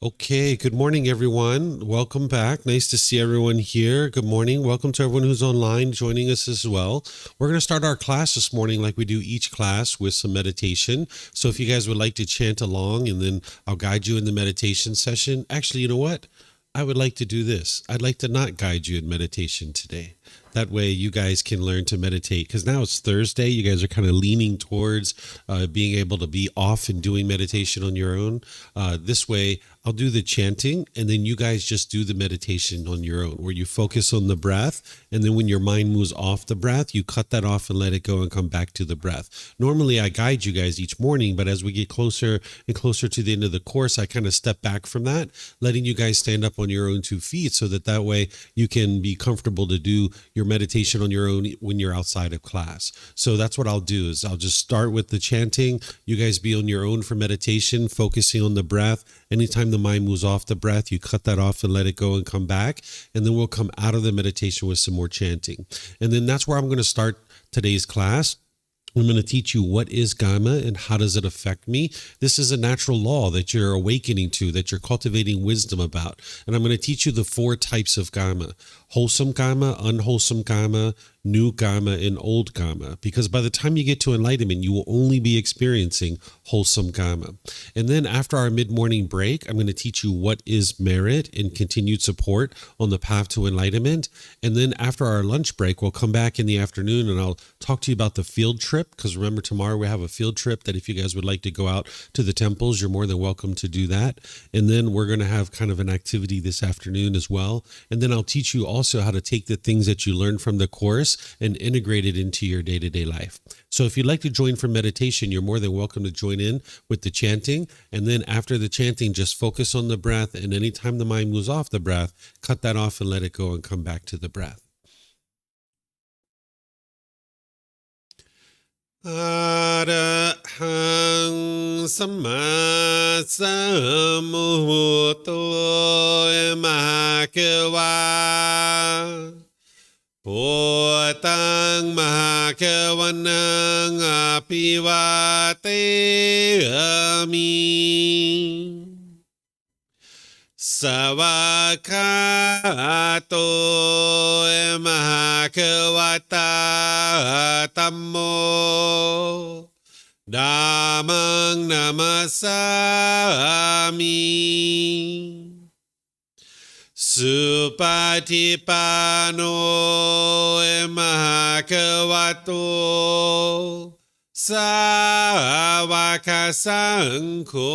Okay, good morning, everyone. Welcome back. Nice to see everyone here. Good morning. Welcome to everyone who's online joining us as well. We're going to start our class this morning like we do each class with some meditation. So if you guys would like to chant along and then I'll guide you in the meditation session. Actually, you know what? I would like to do this. I'd like to not guide you in meditation today. That way you guys can learn to meditate, because now it's Thursday. You guys are kind of leaning towards being able to be off and doing meditation on your own. This way I'll do the chanting and then you guys just do the meditation on your own, where you focus on the breath. And then when your mind moves off the breath, you cut that off and let it go and come back to the breath. Normally I guide you guys each morning, but as we get closer and closer to the end of the course, I kind of step back from that, letting you guys stand up on your own 2 feet so that way you can be comfortable to do your meditation on your own when you're outside of class. So that's what I'll do, is I'll just start with the chanting. You guys be on your own for meditation, focusing on the breath. Anytime the mind moves off the breath, you cut that off and let it go and come back. And then we'll come out of the meditation with some more chanting. And then that's where I'm going to start today's class. I'm going to teach you what is Kamma and how does it affect me. This is a natural law that you're awakening to, that you're cultivating wisdom about. And I'm going to teach you the 4 types of Kamma: wholesome Kamma, unwholesome Kamma, new Kamma, and old Kamma. Because by the time you get to enlightenment, you will only be experiencing wholesome Kamma. And then after our mid-morning break, I'm going to teach you what is merit and continued support on the path to enlightenment. And then after our lunch break, we'll come back in the afternoon and I'll talk to you about the field trip. Because remember, tomorrow we have a field trip that if you guys would like to go out to the temples, you're more than welcome to do that. And then we're going to have kind of an activity this afternoon as well. And then I'll teach you also how to take the things that you learned from the course and integrate it into your day-to-day life. So if you'd like to join for meditation, you're more than welcome to join in with the chanting. And then after the chanting, just focus on the breath. And anytime the mind moves off the breath, cut that off and let it go and come back to the breath. Arahang Samma Sambuddho Mahakawa Bhutang Mahakavanang Apivateyami Savakato Mahakavata Tammo Dhammang Namasami Supatipano Mahakavato Savaka Sangho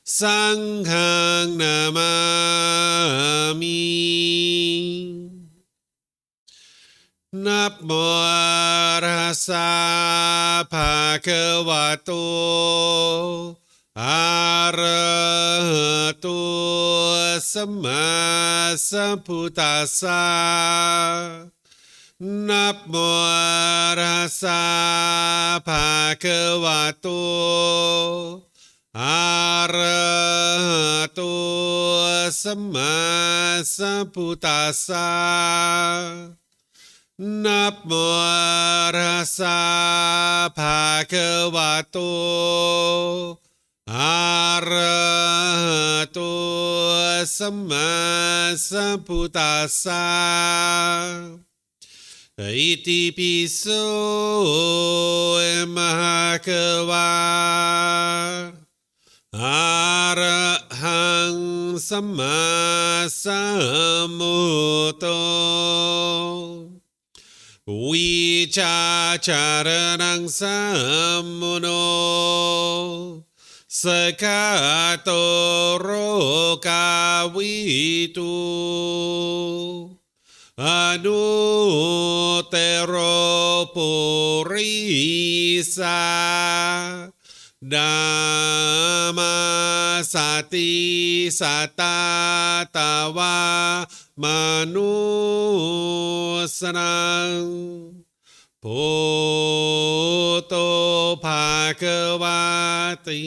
Sanghang Namami Namo Arhasa Bhagavato Arahato Samma Sambuddhassa Namo Arhasa Bhagavato Arahato Samma Sambuddhassa Namo Arhasa Bhagavato Arahato Samma Sambuddhassa Iti piso Mahakawa Arahang Samma Sambuddho Vicacaranang Sammuno Sakato Rokavitu Anutero Purisa Dhamma Sati Satatawa Manusanang Poto Bhagavati.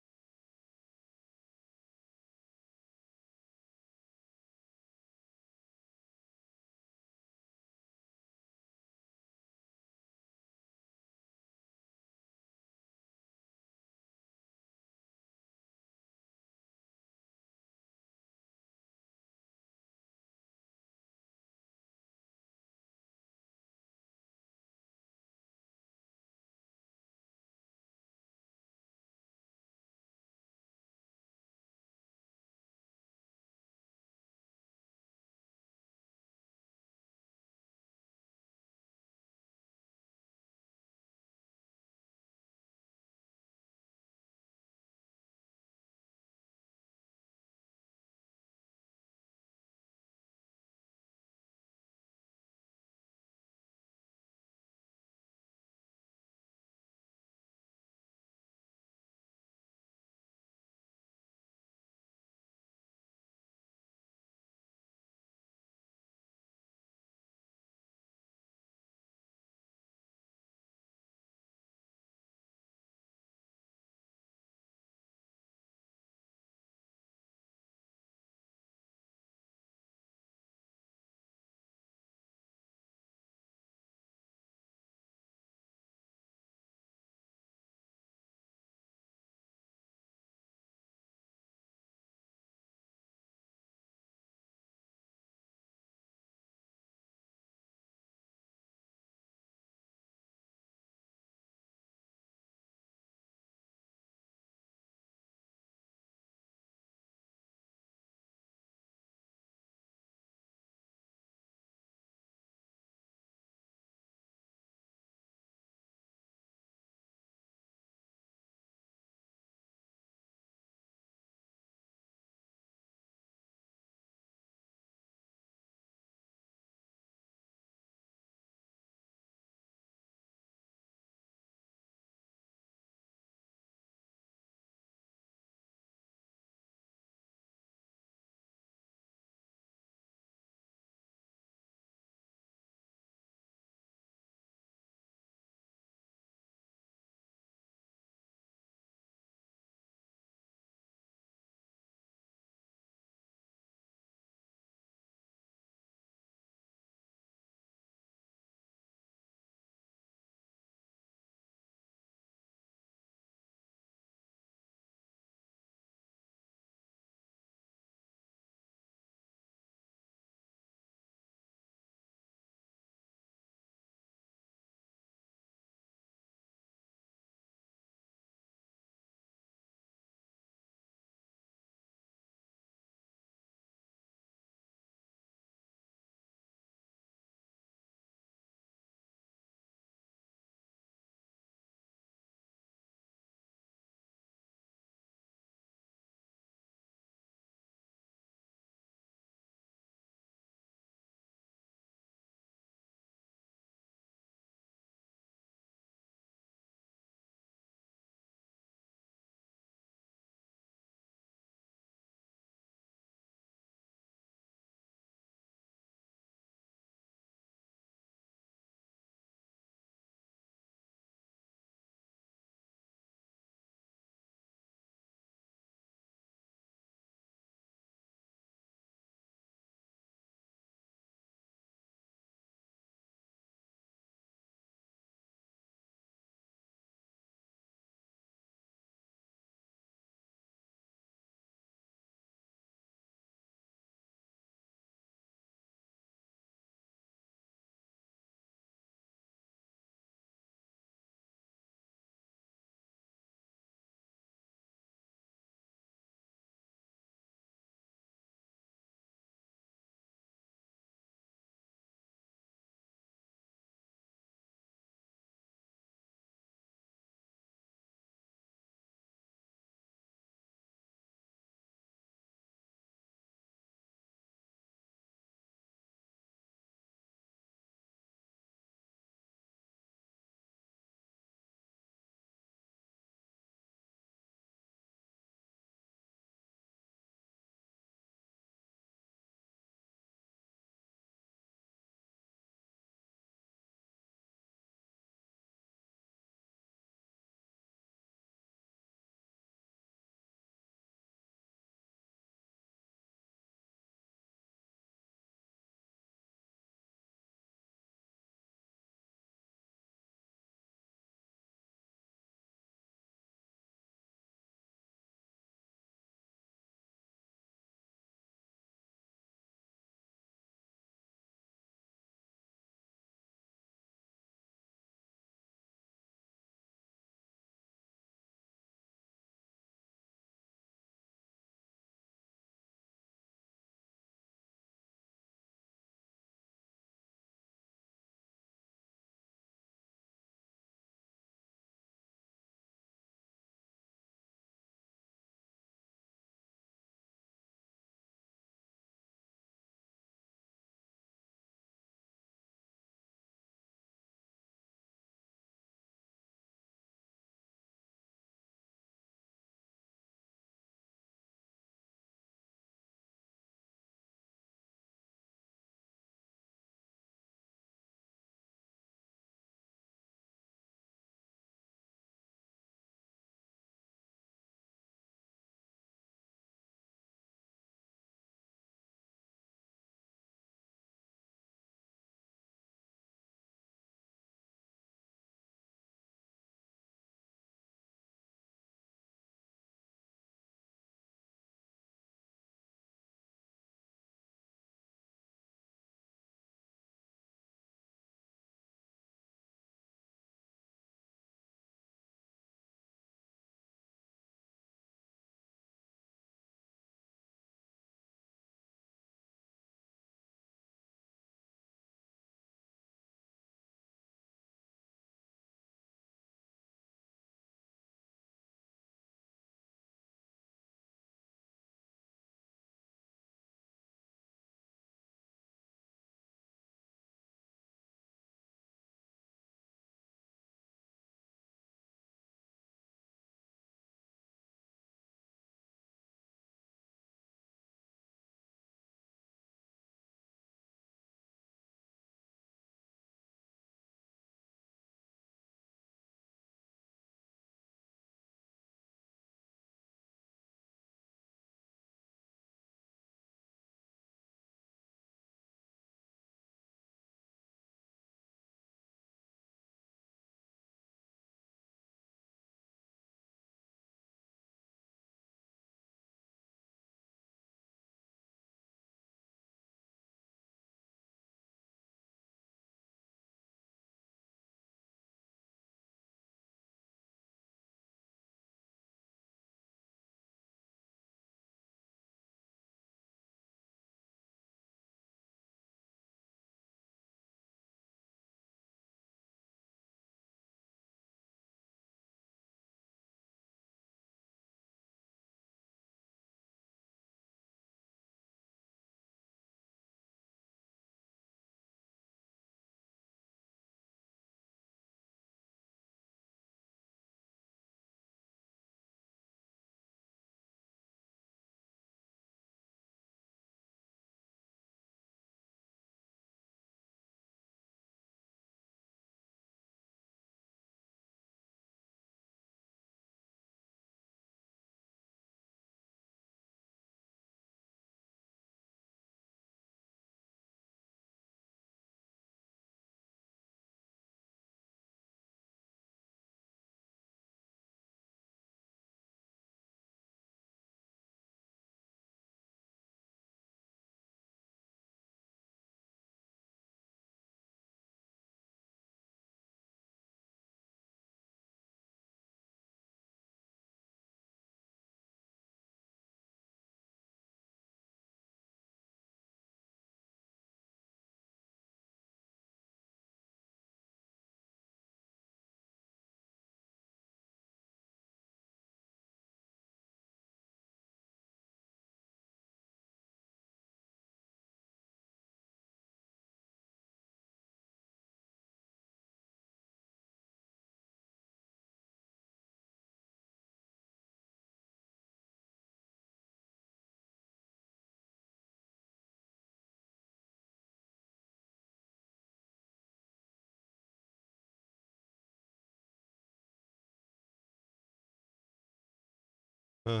อะ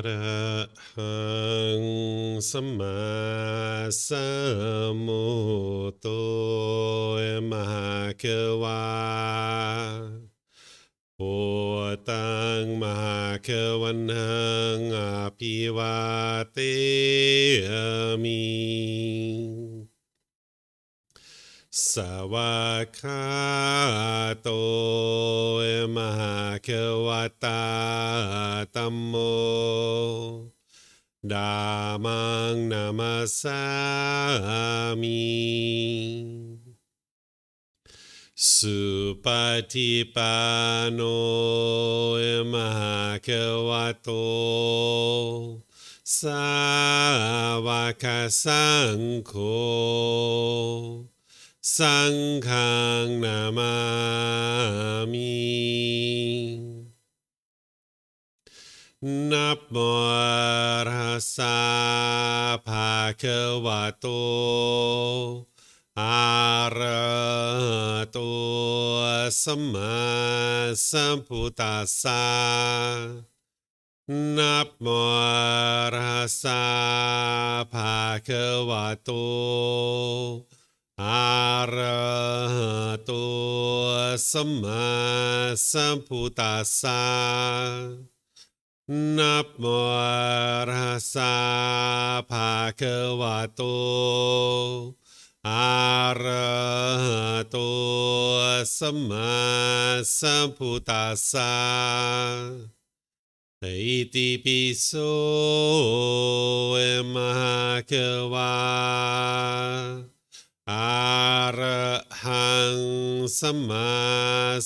ระหังสัมมาสัมพุทโธมหาเขวาพุทธังมหาเขวันหังอภิวาเทมิสวากขาโตมหาเขวตาธัมโมธัมมังนามัสสามิสุปฏิปันโนมหาเขวโตสาวกสังโฆสังฆังนามามินับโมตัสสะภะคะวะโตอะระหะโตสัมมาสัมพุทธัสสะนับโมตัสสะภะคะวะโตอะระหะโตสัมมาสัมพุทธัสสะนับโมตัสสะภะคะวะโตอะระหะโตสัมมาสัมพุทธัสสะอิติปิโสมหาเขวาอะระหังสัมมา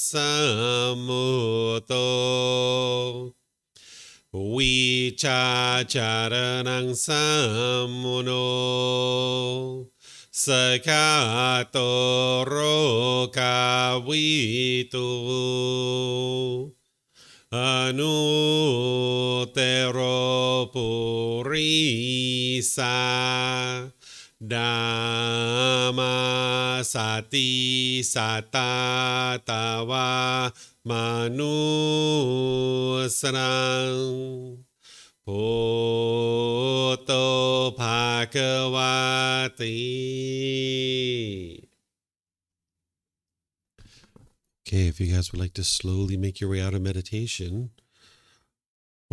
สัมพุทโธวิชาจารนังสัมมุโนสกาโตโรกาวิตุอนุเตโรปุริสาดามาสติสัตตาตาวามนุสนังพุทโธภะคะวะติ Okay, if you guys would like to slowly make your way out of meditation.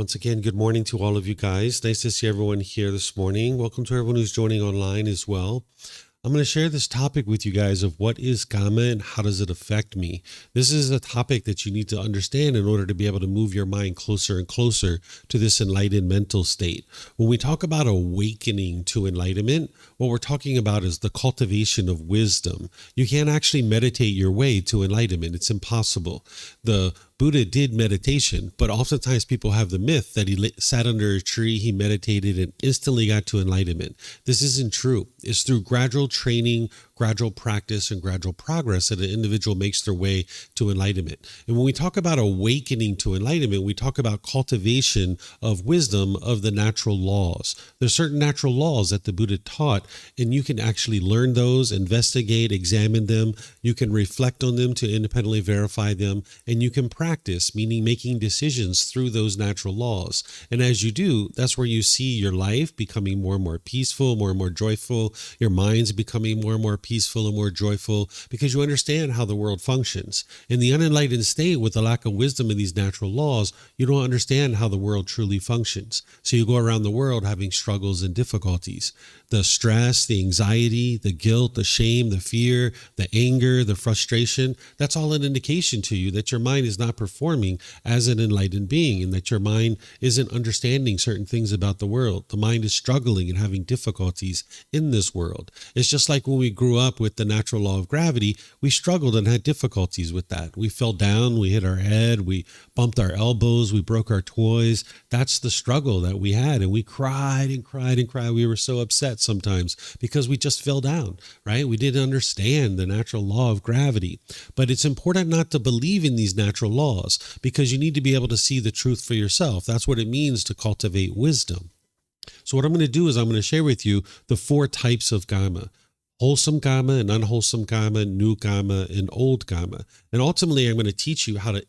Once again, good morning to all of you guys. Nice to see everyone here this morning. Welcome to everyone who's joining online as well. I'm going to share this topic with you guys of what is Kamma and how does it affect me. This is a topic that you need to understand in order to be able to move your mind closer and closer to this enlightened mental state. When we talk about awakening to enlightenment, what we're talking about is the cultivation of wisdom. You can't actually meditate your way to enlightenment. It's impossible. The Buddha did meditation, but oftentimes people have the myth that he sat under a tree, he meditated, and instantly got to enlightenment. This isn't true. It's through gradual training, gradual practice, and gradual progress that an individual makes their way to enlightenment. And when we talk about awakening to enlightenment, we talk about cultivation of wisdom of the natural laws. There's certain natural laws that the Buddha taught, and you can actually learn those, investigate, examine them. You can reflect on them to independently verify them, and you can practice, meaning making decisions through those natural laws. And as you do, that's where you see your life becoming more and more peaceful, more and more joyful, your mind's becoming more and more peaceful and more joyful, because you understand how the world functions. In the unenlightened state, with the lack of wisdom in these natural laws, you don't understand how the world truly functions. So you go around the world having struggles and difficulties. The stress, the anxiety, the guilt, the shame, the fear, the anger, the frustration, that's all an indication to you that your mind is not performing as an enlightened being, and that your mind isn't understanding certain things about the world. The mind is struggling and having difficulties in this world. It's just like when we grew up with the natural law of gravity, we struggled and had difficulties with that. We fell down, we hit our head, we bumped our elbows, we broke our toys. That's the struggle that we had, and we cried and cried and cried. We were so upset sometimes because we just fell down, right? We didn't understand the natural law of gravity. But it's important not to believe in these natural laws, because you need to be able to see the truth for yourself. That's what it means to cultivate wisdom. So what I'm going to do is I'm going to share with you the 4 types of Kamma: wholesome Kamma and unwholesome Kamma, new Kamma and old Kamma. And ultimately, I'm going to teach you how to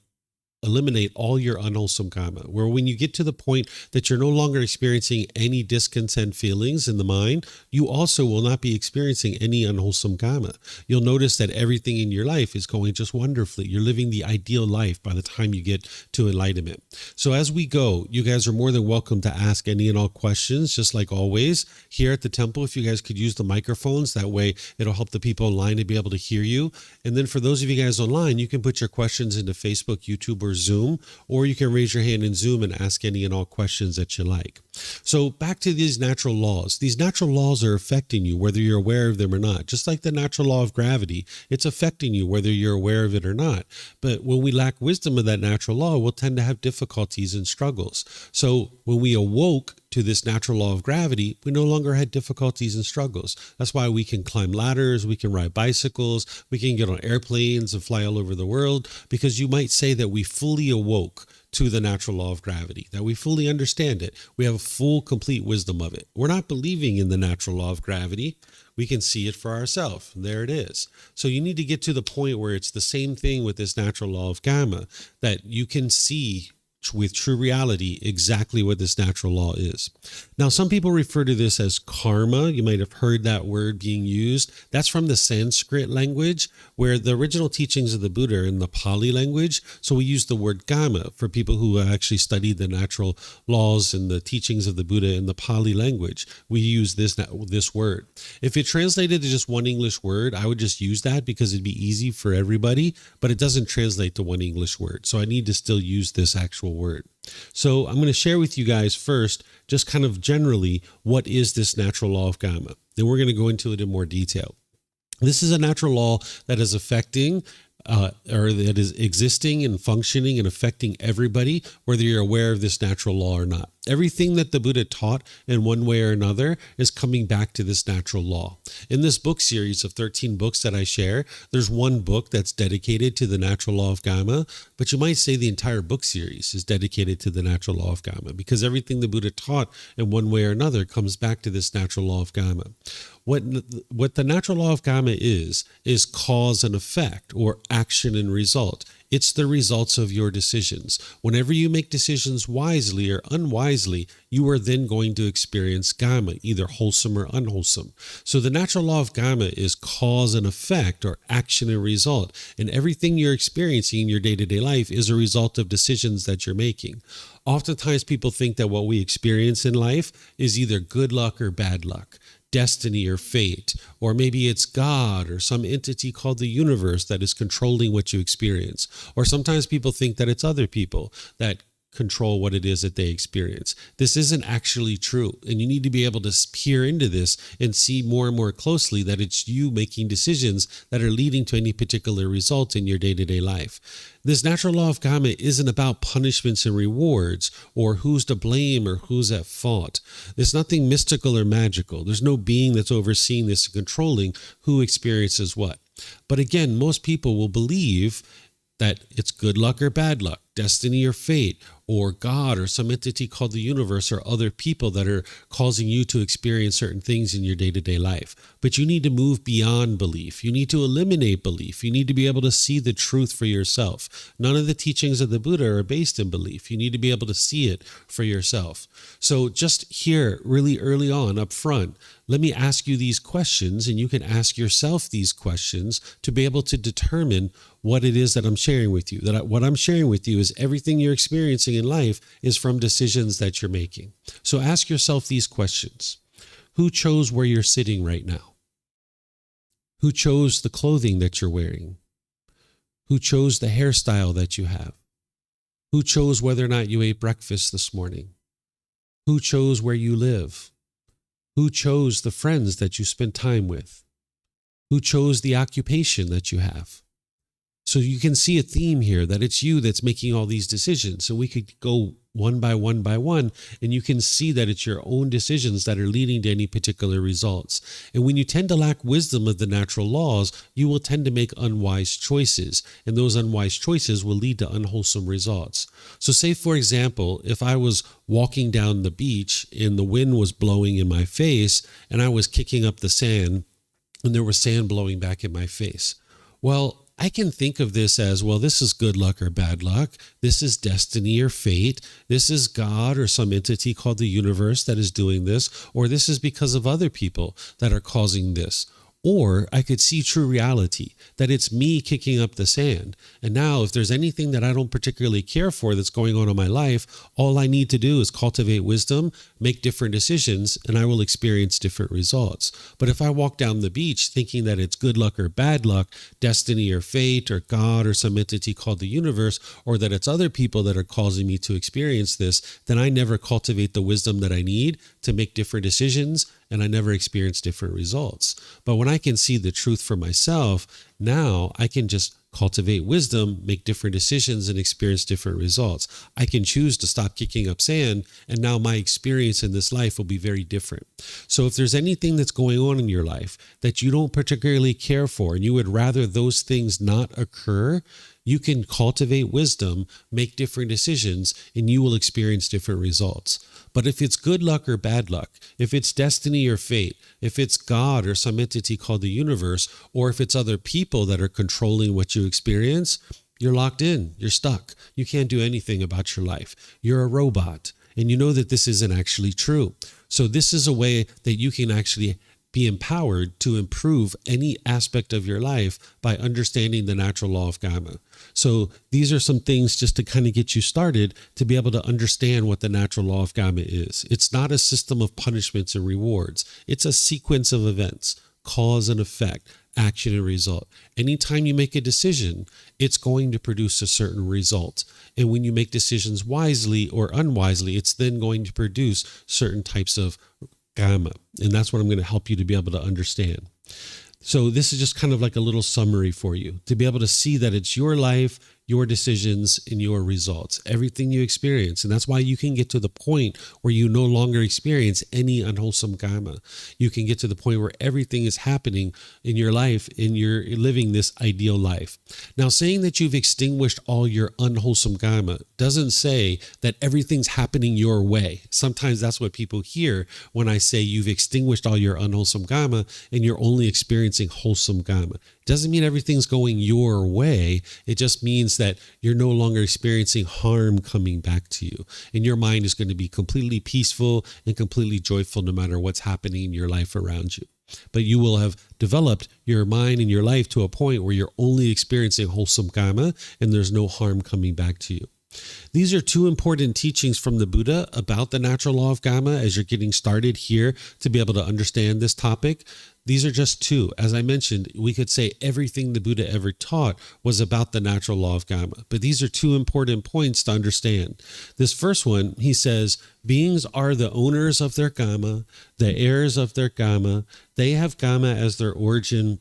eliminate all your unwholesome karma, where when you get to the point that you're no longer experiencing any discontent feelings in the mind, you also will not be experiencing any unwholesome karma. You'll notice that everything in your life is going just wonderfully. You're living the ideal life by the time you get to enlightenment. So as we go, you guys are more than welcome to ask any and all questions, just like always here at the temple. If you guys could use the microphones, that way it'll help the people online to be able to hear you. And then for those of you guys online, you can put your questions into Facebook, YouTube, or Zoom, or you can raise your hand in Zoom and ask any and all questions that you like. So back to these natural laws. These natural laws are affecting you whether you're aware of them or not. Just like the natural law of gravity, it's affecting you whether you're aware of it or not. But when we lack wisdom of that natural law, we'll tend to have difficulties and struggles. So when we awoke to this natural law of gravity, we no longer had difficulties and struggles. That's why we can climb ladders, we can ride bicycles, we can get on airplanes and fly all over the world, because you might say that we fully awoke to the natural law of gravity, that we fully understand it. We have a full, complete wisdom of it. We're not believing in the natural law of gravity. We can see it for ourselves. There it is. So you need to get to the point where it's the same thing with this natural law of Kamma, that you can see with true reality exactly what this natural law is. Now, some people refer to this as karma. You might have heard that word being used. That's from the Sanskrit language, where the original teachings of the Buddha are in the Pali language. So we use the word kamma for people who actually studied the natural laws and the teachings of the Buddha in the Pali language. We use this word. If it translated to just one English word, I would just use that because it'd be easy for everybody, but it doesn't translate to one English word. So I need to still use this actual word. So I'm going to share with you guys first, just kind of generally, what is this natural law of Kamma? Then we're going to go into it in more detail. This is a natural law that is affecting or that is existing and functioning and affecting everybody, whether you're aware of this natural law or not. Everything that the Buddha taught in one way or another is coming back to this natural law. In this book series of 13 books that I share, there's one book that's dedicated to the natural law of Kamma, but you might say the entire book series is dedicated to the natural law of Kamma, because everything the Buddha taught in one way or another comes back to this natural law of Kamma. What the natural law of Kamma is cause and effect, or action and result. It's the results of your decisions. Whenever you make decisions wisely or unwisely, you are then going to experience Kamma, either wholesome or unwholesome. So the natural law of Kamma is cause and effect, or action and result. And everything you're experiencing in your day-to-day life is a result of decisions that you're making. Oftentimes people think that what we experience in life is either good luck or bad luck, destiny or fate, or maybe it's God or some entity called the universe that is controlling what you experience. Or sometimes people think that it's other people that control what it is that they experience. This isn't actually true. And you need to be able to peer into this and see more and more closely that it's you making decisions that are leading to any particular result in your day-to-day life. This natural law of Kamma isn't about punishments and rewards, or who's to blame or who's at fault. There's nothing mystical or magical. There's no being that's overseeing this and controlling who experiences what. But again, most people will believe that it's good luck or bad luck, destiny or fate, or God or some entity called the universe, or other people that are causing you to experience certain things in your day-to-day life. But you need to move beyond belief. You need to eliminate belief. You need to be able to see the truth for yourself. None of the teachings of the Buddha are based in belief. You need to be able to see it for yourself. So just here, really early on, up front, let me ask you these questions, and you can ask yourself these questions to be able to determine what it is that I'm sharing with you. What I'm sharing with you is everything you're experiencing in life is from decisions that you're making. So ask yourself these questions. Who chose where you're sitting right now? Who chose the clothing that you're wearing? Who chose the hairstyle that you have? Who chose whether or not you ate breakfast this morning? Who chose where you live? Who chose the friends that you spend time with? Who chose the occupation that you have? So you can see a theme here, that it's you that's making all these decisions. So we could go one by one by one, and you can see that it's your own decisions that are leading to any particular results. And when you tend to lack wisdom of the natural laws, you will tend to make unwise choices, and those unwise choices will lead to unwholesome results. So say, for example, if I was walking down the beach and the wind was blowing in my face, and I was kicking up the sand, and there was sand blowing back in my face. Well, I can think of this as, well, this is good luck or bad luck. This is destiny or fate. This is God or some entity called the universe that is doing this, or this is because of other people that are causing this. Or I could see true reality, that it's me kicking up the sand. And now if there's anything that I don't particularly care for that's going on in my life, all I need to do is cultivate wisdom, make different decisions, and I will experience different results. But if I walk down the beach thinking that it's good luck or bad luck, destiny or fate or God or some entity called the universe, or that it's other people that are causing me to experience this, then I never cultivate the wisdom that I need to make different decisions, and I never experience different results. But when I can see the truth for myself, now I can just cultivate wisdom, make different decisions, and experience different results. I can choose to stop kicking up sand, and now my experience in this life will be very different. So if there's anything that's going on in your life that you don't particularly care for, and you would rather those things not occur, you can cultivate wisdom, make different decisions, and you will experience different results. But if it's good luck or bad luck, if it's destiny or fate, if it's God or some entity called the universe, or if it's other people that are controlling what you experience, you're locked in, you're stuck. You can't do anything about your life. You're a robot, and you know that this isn't actually true. So this is a way that you can actually be empowered to improve any aspect of your life by understanding the natural law of Kamma. So these are some things just to kind of get you started to be able to understand what the natural law of Kamma is. It's not a system of punishments and rewards. It's a sequence of events, cause and effect, action and result. Anytime you make a decision, it's going to produce a certain result. And when you make decisions wisely or unwisely, it's then going to produce certain types of Kamma. And that's what I'm going to help you to be able to understand. So this is just kind of like a little summary for you to be able to see that it's your life, your decisions, and your results, everything you experience. And that's why you can get to the point where you no longer experience any unwholesome Kamma. You can get to the point where everything is happening in your life and you're living this ideal life. Now, saying that you've extinguished all your unwholesome Kamma doesn't say that everything's happening your way. Sometimes that's what people hear when I say you've extinguished all your unwholesome Kamma and you're only experiencing wholesome Kamma. Doesn't mean everything's going your way. It just means that you're no longer experiencing harm coming back to you. And your mind is going to be completely peaceful and completely joyful no matter what's happening in your life around you. But you will have developed your mind and your life to a point where you're only experiencing wholesome Kamma and there's no harm coming back to you. These are two important teachings from the Buddha about the natural law of Kamma as you're getting started here to be able to understand this topic. These are just two. As I mentioned, we could say everything the Buddha ever taught was about the natural law of Kamma. But these are two important points to understand. This first one, he says, beings are the owners of their Kamma, the heirs of their Kamma. They have Kamma as their origin,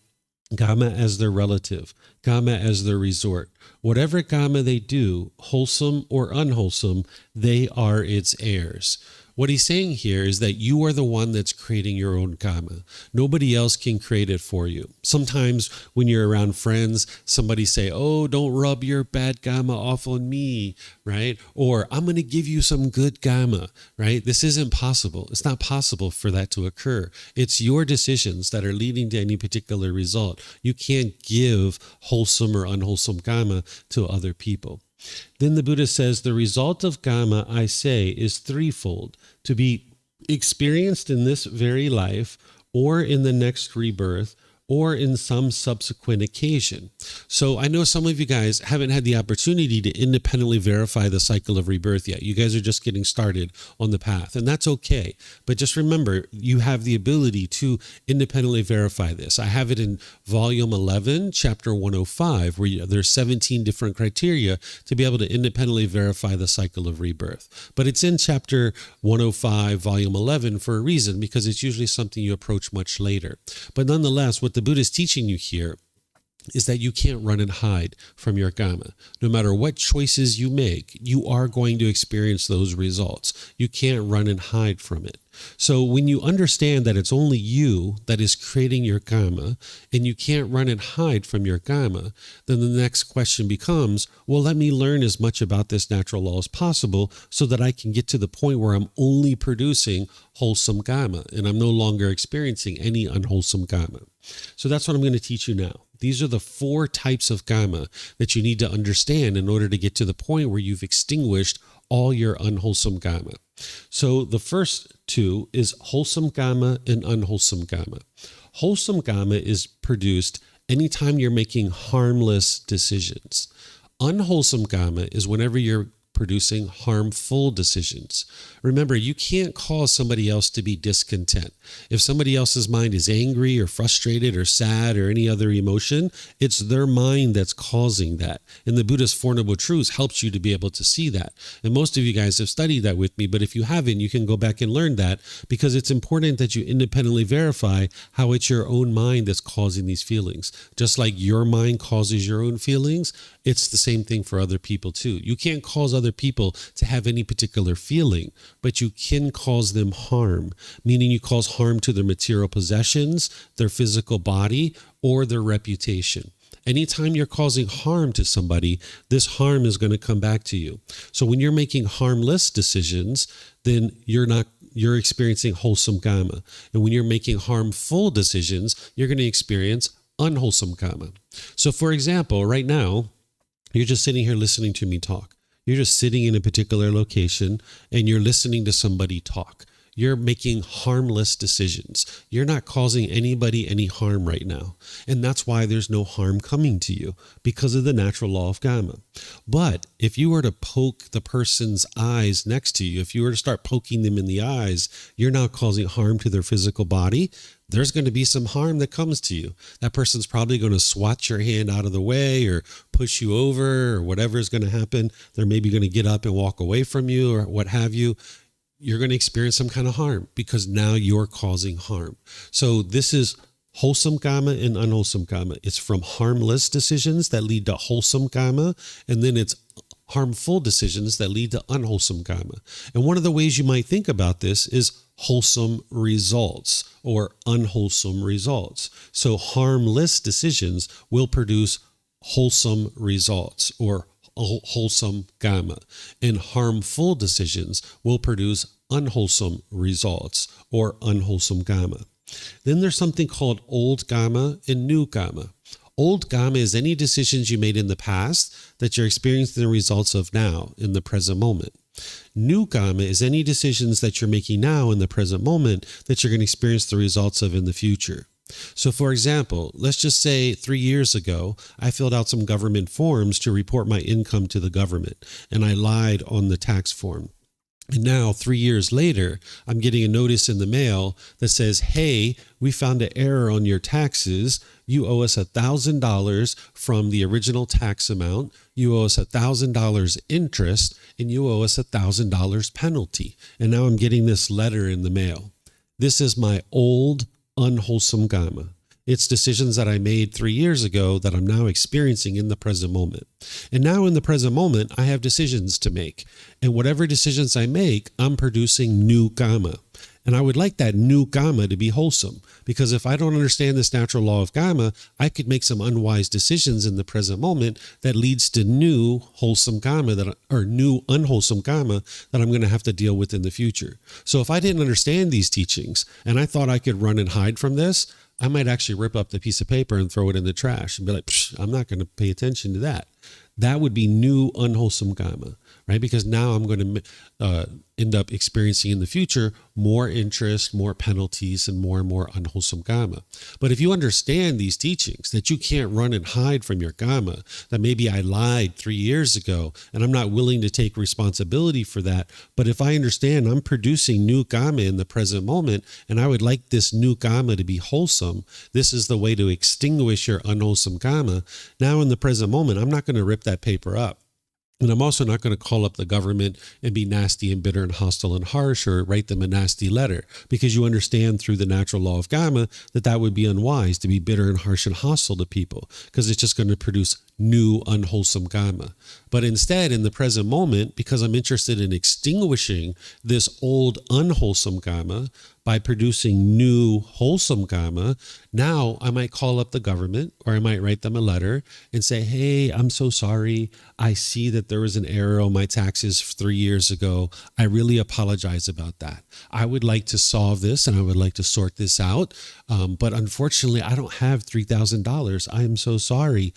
Kamma as their relative, Kamma as their resort. Whatever Kamma they do, wholesome or unwholesome, they are its heirs. What he's saying here is that you are the one that's creating your own Kamma. Nobody else can create it for you. Sometimes when you're around friends, somebody say, oh, don't rub your bad Kamma off on me, right? Or I'm going to give you some good Kamma, right? This isn't possible. It's not possible for that to occur. It's your decisions that are leading to any particular result. You can't give wholesome or unwholesome Kamma to other people. Then the Buddha says, the result of Kamma, I say, is threefold: to be experienced in this very life, or in the next rebirth, or in some subsequent occasion. So I know some of you guys haven't had the opportunity to independently verify the cycle of rebirth yet. You guys are just getting started on the path, and that's okay. But just remember, you have the ability to independently verify this. I have it in volume 11, chapter 105, where there's 17 different criteria to be able to independently verify the cycle of rebirth. But it's in chapter 105, volume 11 for a reason, because it's usually something you approach much later. But nonetheless, what the Buddha is teaching you here is that you can't run and hide from your Kamma. No matter what choices you make, you are going to experience those results. You can't run and hide from it. So when you understand that it's only you that is creating your Kamma and you can't run and hide from your Kamma, then the next question becomes, well, let me learn as much about this natural law as possible so that I can get to the point where I'm only producing wholesome Kamma and I'm no longer experiencing any unwholesome Kamma. So that's what I'm going to teach you now. These are the 4 types of kamma that you need to understand in order to get to the point where you've extinguished all your unwholesome kamma. So the first 2 is wholesome kamma and unwholesome kamma. Wholesome kamma is produced anytime you're making harmless decisions. Unwholesome kamma is whenever you're producing harmful decisions. Remember, you can't cause somebody else to be discontent. If somebody else's mind is angry or frustrated or sad or any other emotion, it's their mind that's causing that. And the Buddha's Four Noble Truths helps you to be able to see that. And most of you guys have studied that with me, but if you haven't, you can go back and learn that, because it's important that you independently verify how it's your own mind that's causing these feelings. Just like your mind causes your own feelings, it's the same thing for other people too. You can't cause other people to have any particular feeling, but you can cause them harm, meaning you cause harm to their material possessions, their physical body, or their reputation. Anytime you're causing harm to somebody, this harm is going to come back to you. So when you're making harmless decisions, then you're experiencing wholesome kamma. And when you're making harmful decisions, you're going to experience unwholesome kamma. So for example, right now, you're just sitting here listening to me talk. You're just sitting in a particular location and you're listening to somebody talk. You're making harmless decisions. You're not causing anybody any harm right now. And that's why there's no harm coming to you, because of the natural law of Kamma. But if you were to poke the person's eyes next to you, if you were to start poking them in the eyes, you're now causing harm to their physical body. There's going to be some harm that comes to you. That person's probably going to swat your hand out of the way or push you over, or whatever is going to happen. They're maybe going to get up and walk away from you or what have you. You're going to experience some kind of harm because now you're causing harm. So this is wholesome kamma and unwholesome kamma. It's from harmless decisions that lead to wholesome kamma, and then it's harmful decisions that lead to unwholesome kamma. And one of the ways you might think about this is wholesome results or unwholesome results. So harmless decisions will produce wholesome results or wholesome kamma, and harmful decisions will produce unwholesome results or unwholesome kamma. Then there's something called old kamma and new kamma. Old kamma is any decisions you made in the past that you're experiencing the results of now in the present moment. New kamma is any decisions that you're making now in the present moment that you're going to experience the results of in the future. So for example, let's just say 3 years ago, I filled out some government forms to report my income to the government, and I lied on the tax form. And now 3 years later, I'm getting a notice in the mail that says, hey, we found an error on your taxes. You owe us $1,000 from the original tax amount. You owe us $1,000 interest, and you owe us $1,000 penalty. And now I'm getting this letter in the mail. This is my old unwholesome kamma. It's decisions that I made 3 years ago that I'm now experiencing in the present moment. And now in the present moment, I have decisions to make. And whatever decisions I make, I'm producing new kamma. And I would like that new kamma to be wholesome, because if I don't understand this natural law of kamma, I could make some unwise decisions in the present moment that leads to new wholesome kamma or new unwholesome kamma that I'm going to have to deal with in the future. So if I didn't understand these teachings and I thought I could run and hide from this, I might actually rip up the piece of paper and throw it in the trash and be like, I'm not going to pay attention to that. That would be new unwholesome kamma, right? Because now I'm going to end up experiencing in the future more interest, more penalties, and more unwholesome kamma. But if you understand these teachings, that you can't run and hide from your kamma, that maybe I lied 3 years ago and I'm not willing to take responsibility for that, but if I understand I'm producing new kamma in the present moment and I would like this new kamma to be wholesome, this is the way to extinguish your unwholesome kamma. Now in the present moment, I'm not going to rip that paper up. And I'm also not going to call up the government and be nasty and bitter and hostile and harsh or write them a nasty letter, because you understand through the natural law of Kamma that that would be unwise to be bitter and harsh and hostile to people, because it's just going to produce new unwholesome karma. But instead, in the present moment, because I'm interested in extinguishing this old unwholesome karma by producing new wholesome karma, now I might call up the government, or I might write them a letter and say, hey, I'm so sorry. I see that there was an error on my taxes 3 years ago. I really apologize about that. I would like to solve this and I would like to sort this out. But unfortunately, I don't have $3,000. I am so sorry.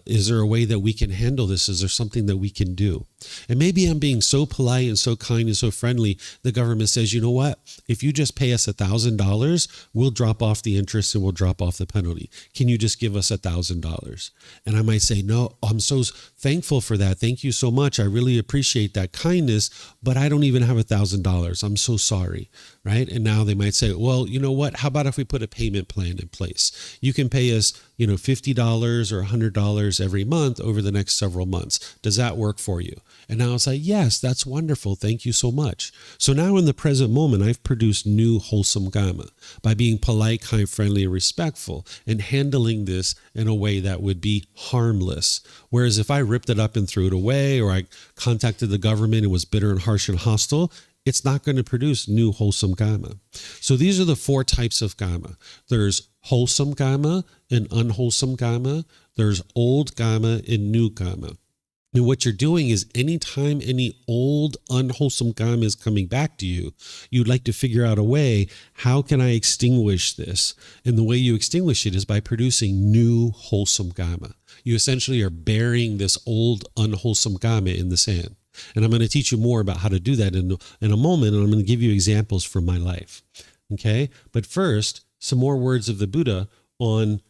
Is there a way that we can handle this? Is there something that we can do? And maybe I'm being so polite and so kind and so friendly. The government says, you know what? If you just pay us $1,000, we'll drop off the interest and we'll drop off the penalty. Can you just give us $1,000? And I might say, no, I'm so thankful for that. Thank you so much. I really appreciate that kindness, but I don't even have $1,000. I'm so sorry. Right? And now they might say, well, you know what? How about if we put a payment plan in place? You can pay us, $50 or $100 every month over the next several months. Does that work for you? And now I'll say, yes, that's wonderful. Thank you so much. So now in the present moment, I've produced new wholesome karma by being polite, kind, friendly, and respectful and handling this in a way that would be harmless. Whereas if I ripped it up and threw it away, or I contacted the government and was bitter and harsh and hostile, it's not going to produce new wholesome karma. So these are the 4 types of karma. There's wholesome karma and unwholesome karma. There's old karma and new karma. And what you're doing is anytime any old unwholesome karma is coming back to you, you'd like to figure out a way, how can I extinguish this? And the way you extinguish it is by producing new wholesome karma. You essentially are burying this old unwholesome karma in the sand. And I'm going to teach you more about how to do that in a moment, and I'm going to give you examples from my life. Okay? But first, some more words of the Buddha on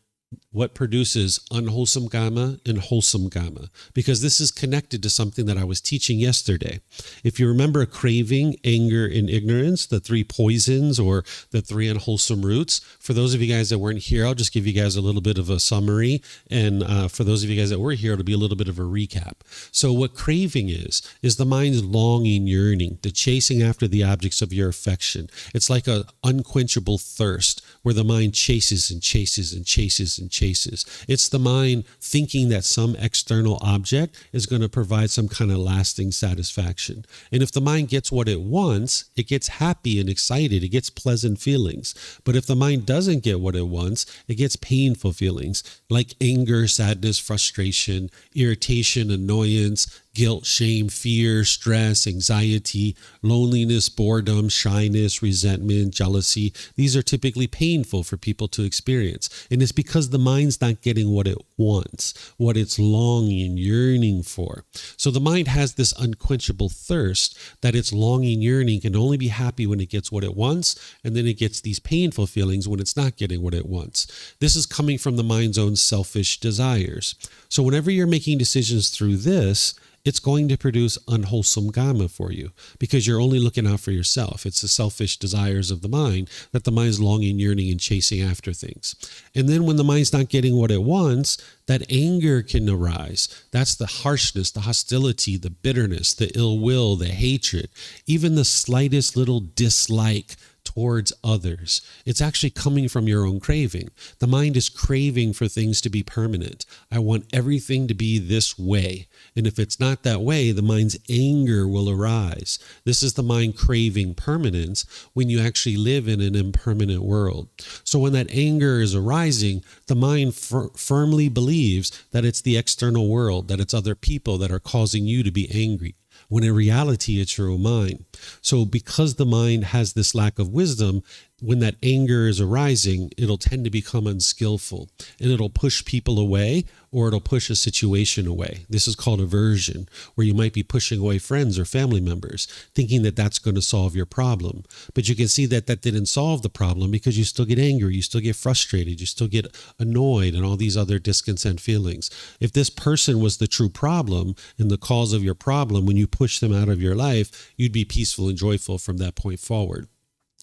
what produces unwholesome karma and wholesome karma, because this is connected to something that I was teaching yesterday. If you remember craving, anger, and ignorance, the 3 poisons or the 3 unwholesome roots, for those of you guys that weren't here, I'll just give you guys a little bit of a summary. And for those of you guys that were here, it'll be a little bit of a recap. So what craving is the mind's longing, yearning, the chasing after the objects of your affection. It's like an unquenchable thirst where the mind chases and chases and chases and chases. It's the mind thinking that some external object is going to provide some kind of lasting satisfaction. And if the mind gets what it wants, it gets happy and excited. It gets pleasant feelings. But if the mind doesn't get what it wants, it gets painful feelings like anger, sadness, frustration, irritation, annoyance, guilt, shame, fear, stress, anxiety, loneliness, boredom, shyness, resentment, jealousy. These are typically painful for people to experience. And it's because the mind's not getting what it wants, what it's longing, yearning for. So the mind has this unquenchable thirst that its longing, yearning can only be happy when it gets what it wants, and then it gets these painful feelings when it's not getting what it wants. This is coming from the mind's own selfish desires. So whenever you're making decisions through this, it's going to produce unwholesome karma for you because you're only looking out for yourself. It's the selfish desires of the mind that the mind's longing, yearning, and chasing after things. And then when the mind's not getting what it wants, that anger can arise. That's the harshness, the hostility, the bitterness, the ill will, the hatred, even the slightest little dislike towards others. It's actually coming from your own craving. The mind is craving for things to be permanent. I want everything to be this way. And if it's not that way, the mind's anger will arise. This is the mind craving permanence when you actually live in an impermanent world. So when that anger is arising, the mind firmly believes that it's the external world, that it's other people that are causing you to be angry, when in reality it's your own mind. So because the mind has this lack of wisdom, when that anger is arising, it'll tend to become unskillful and it'll push people away or it'll push a situation away. This is called aversion, where you might be pushing away friends or family members, thinking that that's going to solve your problem. But you can see that that didn't solve the problem because you still get angry, you still get frustrated, you still get annoyed and all these other discontent feelings. If this person was the true problem and the cause of your problem, when you push them out of your life, you'd be peaceful and joyful from that point forward.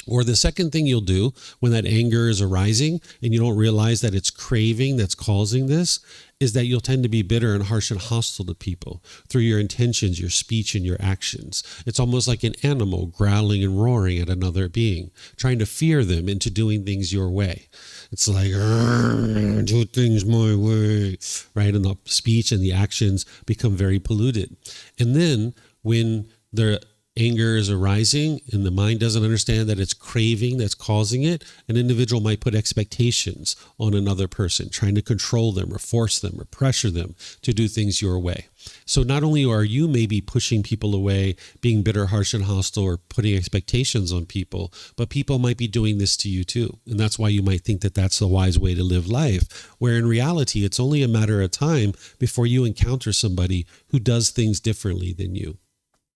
Or the second thing you'll do when that anger is arising and you don't realize that it's craving that's causing this is that you'll tend to be bitter and harsh and hostile to people through your intentions, your speech, and your actions. It's almost like an animal growling and roaring at another being, trying to fear them into doing things your way. It's like, do things my way, right? And the speech and the actions become very polluted. And then when the anger is arising and the mind doesn't understand that it's craving that's causing it, an individual might put expectations on another person, trying to control them or force them or pressure them to do things your way. So not only are you maybe pushing people away, being bitter, harsh, and hostile, or putting expectations on people, but people might be doing this to you too. And that's why you might think that that's the wise way to live life, where in reality, it's only a matter of time before you encounter somebody who does things differently than you.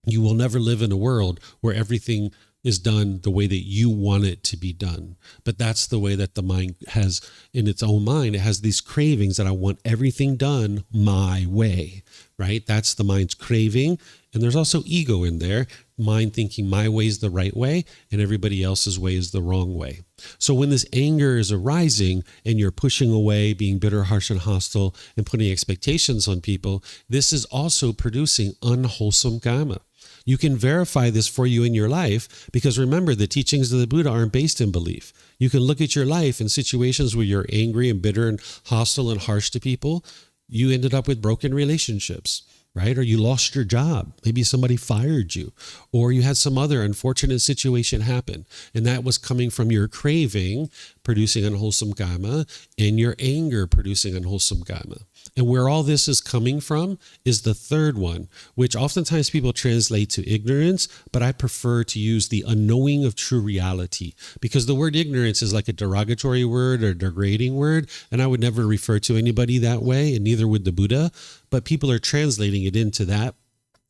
You will never live in a world where everything is done the way that you want it to be done. But that's the way that the mind has in its own mind. It has these cravings that I want everything done my way, right? That's the mind's craving. And there's also ego in there, mind thinking my way is the right way and everybody else's way is the wrong way. So when this anger is arising and you're pushing away, being bitter, harsh, and hostile, and putting expectations on people, this is also producing unwholesome kamma. You can verify this for you in your life because remember, the teachings of the Buddha aren't based in belief. You can look at your life in situations where you're angry and bitter and hostile and harsh to people. You ended up with broken relationships, right? Or you lost your job. Maybe somebody fired you, or you had some other unfortunate situation happen. And that was coming from your craving, producing unwholesome kamma, and your anger producing unwholesome kamma. And where all this is coming from is the third one, which oftentimes people translate to ignorance, but I prefer to use the unknowing of true reality because the word ignorance is like a derogatory word or degrading word, and I would never refer to anybody that way, and neither would the Buddha, but people are translating it into that.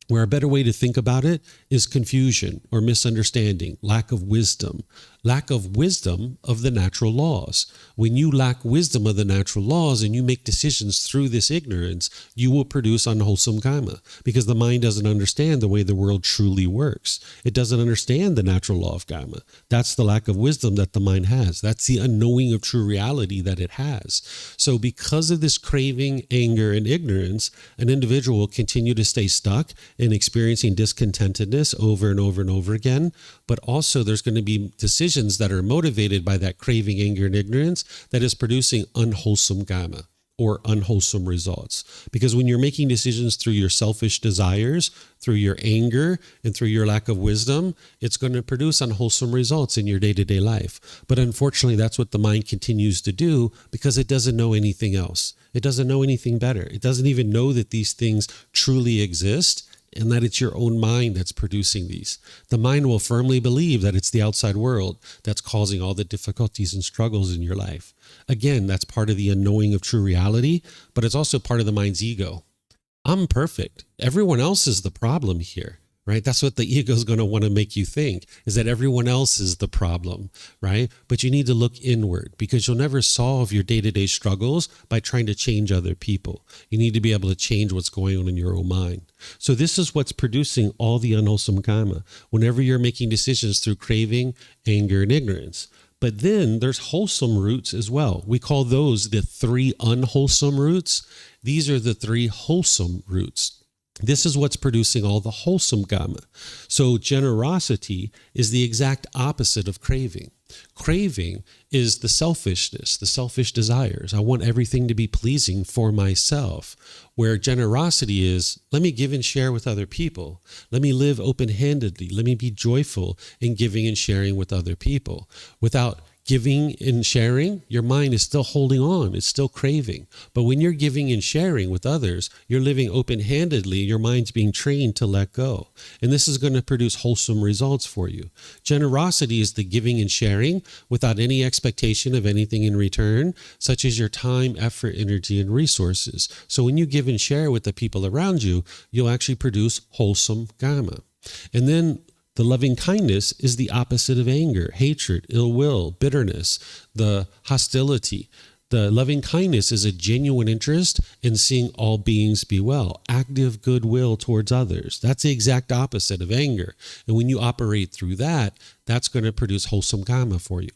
Where a better way to think about it is confusion or misunderstanding, lack of wisdom of the natural laws. When you lack wisdom of the natural laws and you make decisions through this ignorance, you will produce unwholesome kamma because the mind doesn't understand the way the world truly works. It doesn't understand the natural law of kamma. That's the lack of wisdom that the mind has. That's the unknowing of true reality that it has. So because of this craving, anger, and ignorance, an individual will continue to stay stuck in experiencing discontentedness over and over and over again. But also there's going to be decisions that are motivated by that craving, anger, and ignorance that is producing unwholesome kamma or unwholesome results. Because when you're making decisions through your selfish desires, through your anger, and through your lack of wisdom, it's going to produce unwholesome results in your day-to-day life. But unfortunately, that's what the mind continues to do because it doesn't know anything else. It doesn't know anything better. It doesn't even know that these things truly exist and that it's your own mind that's producing these. The mind will firmly believe that it's the outside world that's causing all the difficulties and struggles in your life. Again, that's part of the unknowing of true reality, but it's also part of the mind's ego. I'm perfect. Everyone else is the problem here, right? That's what the ego is going to want to make you think, is that everyone else is the problem, right? But you need to look inward because you'll never solve your day-to-day struggles by trying to change other people. You need to be able to change what's going on in your own mind. So this is what's producing all the unwholesome kamma whenever you're making decisions through craving, anger, and ignorance. But then there's wholesome roots as well. We call those the three unwholesome roots. These are the three wholesome roots. This is what's producing all the wholesome kamma. So generosity is the exact opposite of craving. Craving is the selfishness, the selfish desires. I want everything to be pleasing for myself. Where generosity is, let me give and share with other people. Let me live open-handedly. Let me be joyful in giving and sharing with other people. Without giving and sharing, your mind is still holding on. It's still craving. But when you're giving and sharing with others, you're living open-handedly. Your mind's being trained to let go. And this is going to produce wholesome results for you. Generosity is the giving and sharing without any expectation of anything in return, such as your time, effort, energy, and resources. So when you give and share with the people around you, you'll actually produce wholesome kamma. And then the loving kindness is the opposite of anger, hatred, ill will, bitterness, the hostility, The loving kindness is a genuine interest in seeing all beings be well, active goodwill towards others. That's the exact opposite of anger. And when you operate through that, that's going to produce wholesome karma for you.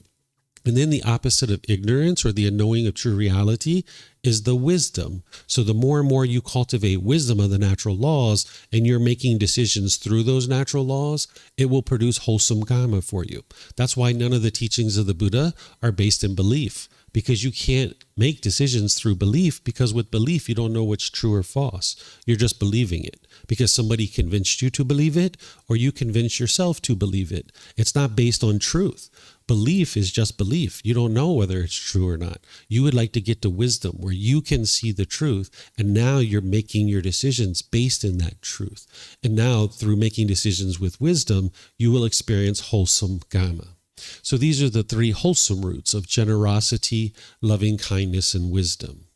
And then the opposite of ignorance, or the unknowing of true reality, is the wisdom. So the more and more you cultivate wisdom of the natural laws, and you're making decisions through those natural laws, it will produce wholesome karma for you. That's why none of the teachings of the Buddha are based in belief, because you can't make decisions through belief, because with belief, you don't know what's true or false. You're just believing it because somebody convinced you to believe it, or you convinced yourself to believe it. It's not based on truth. Belief is just belief. You don't know whether it's true or not. You would like to get to wisdom where you can see the truth, and now you're making your decisions based in that truth. And now, through making decisions with wisdom, you will experience wholesome karma. So these are the three wholesome roots of generosity, loving kindness, and wisdom.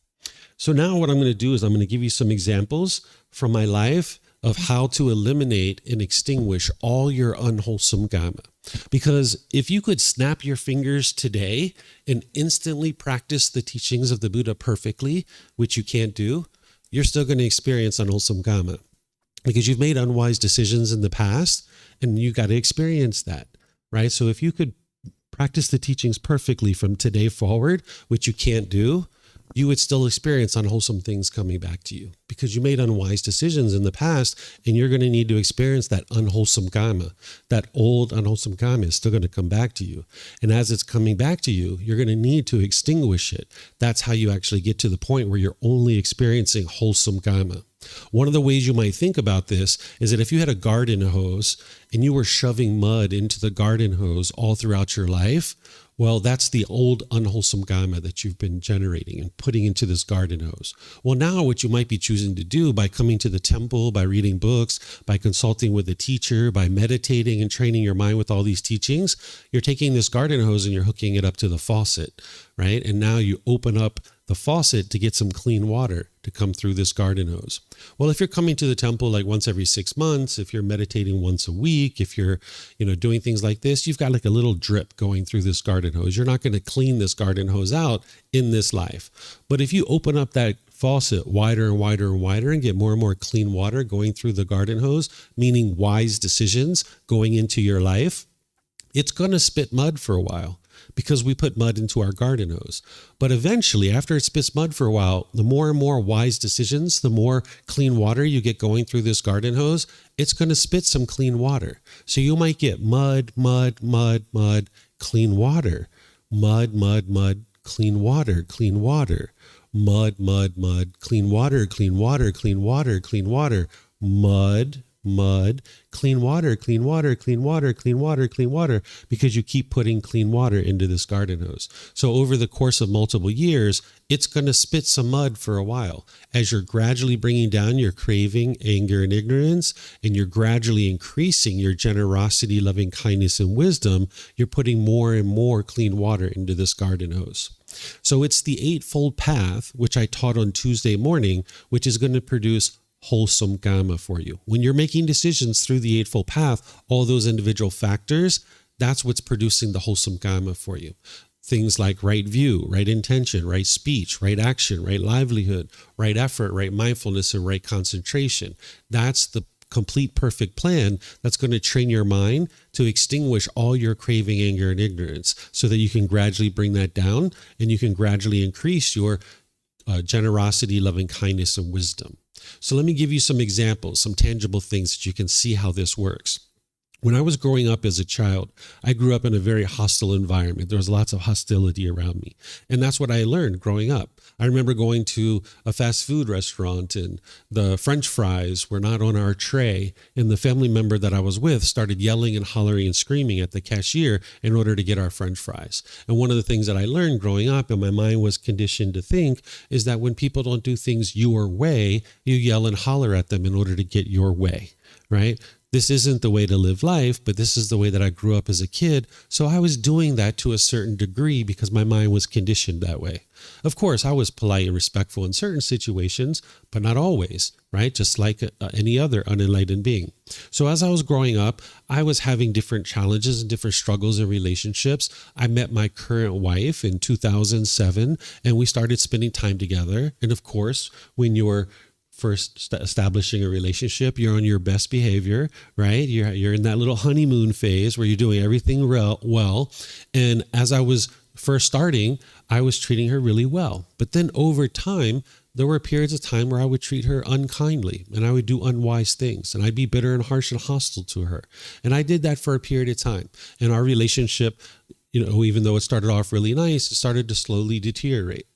So now what I'm going to do is I'm going to give you some examples from my life of how to eliminate and extinguish all your unwholesome karma. Because if you could snap your fingers today and instantly practice the teachings of the Buddha perfectly, which you can't do, you're still going to experience unwholesome karma. Because you've made unwise decisions in the past, and you got to experience that, right? So if you could practice the teachings perfectly from today forward, which you can't do, you would still experience unwholesome things coming back to you because you made unwise decisions in the past, and you're going to need to experience that unwholesome karma. That old unwholesome karma is still going to come back to you. And as it's coming back to you, you're going to need to extinguish it. That's how you actually get to the point where you're only experiencing wholesome karma. One of the ways you might think about this is that if you had a garden hose and you were shoving mud into the garden hose all throughout your life, well, that's the old unwholesome karma that you've been generating and putting into this garden hose. Well, now what you might be choosing to do by coming to the temple, by reading books, by consulting with a teacher, by meditating and training your mind with all these teachings, you're taking this garden hose and you're hooking it up to the faucet, right? And now you open up the faucet to get some clean water to come through this garden hose. Well, if you're coming to the temple like once every 6 months, if you're meditating once a week, if you're, doing things like this, you've got like a little drip going through this garden hose. You're not going to clean this garden hose out in this life. But if you open up that faucet wider and wider and wider and get more and more clean water going through the garden hose, meaning wise decisions going into your life, it's going to spit mud for a while, because we put mud into our garden hose. But eventually, after it spits mud for a while, the more and more wise decisions, the more clean water you get going through this garden hose, it's going to spit some clean water. So you might get mud, mud, mud, mud, clean water. Mud, mud, mud, clean water, clean water. Mud, mud, mud, clean water, clean water, clean water, clean water. Mud, mud, clean water, clean water, clean water, clean water, clean water, because you keep putting clean water into this garden hose. So over the course of multiple years, it's going to spit some mud for a while. As you're gradually bringing down your craving, anger, and ignorance, and you're gradually increasing your generosity, loving kindness, and wisdom, you're putting more and more clean water into this garden hose. So it's the Eightfold Path, which I taught on Tuesday morning, which is going to produce wholesome karma for you. When you're making decisions through the Eightfold Path, all those individual factors, that's what's producing the wholesome karma for you. Things like right view, right intention, right speech, right action, right livelihood, right effort, right mindfulness, and right concentration. That's the complete perfect plan that's going to train your mind to extinguish all your craving, anger, and ignorance so that you can gradually bring that down and you can gradually increase your generosity, loving kindness, and wisdom. So let me give you some examples, some tangible things that you can see how this works. When I was growing up as a child, I grew up in a very hostile environment. There was lots of hostility around me. And that's what I learned growing up. I remember going to a fast food restaurant and the French fries were not on our tray. And the family member that I was with started yelling and hollering and screaming at the cashier in order to get our French fries. And one of the things that I learned growing up, and my mind was conditioned to think, is that when people don't do things your way, you yell and holler at them in order to get your way, right? this isn't the way to live life, but this is the way that I grew up as a kid. So I was doing that to a certain degree because my mind was conditioned that way. Of course, I was polite and respectful in certain situations, but not always, right? Just like any other unenlightened being. So as I was growing up, I was having different challenges and different struggles in relationships. I met my current wife in 2007, and we started spending time together. And of course, when you're first establishing a relationship, you're on your best behavior, right? You're in that little honeymoon phase where you're doing everything well. And as I was first starting, I was treating her really well. But then over time, there were periods of time where I would treat her unkindly and I would do unwise things and I'd be bitter and harsh and hostile to her. And I did that for a period of time. And our relationship, even though it started off really nice, it started to slowly deteriorate.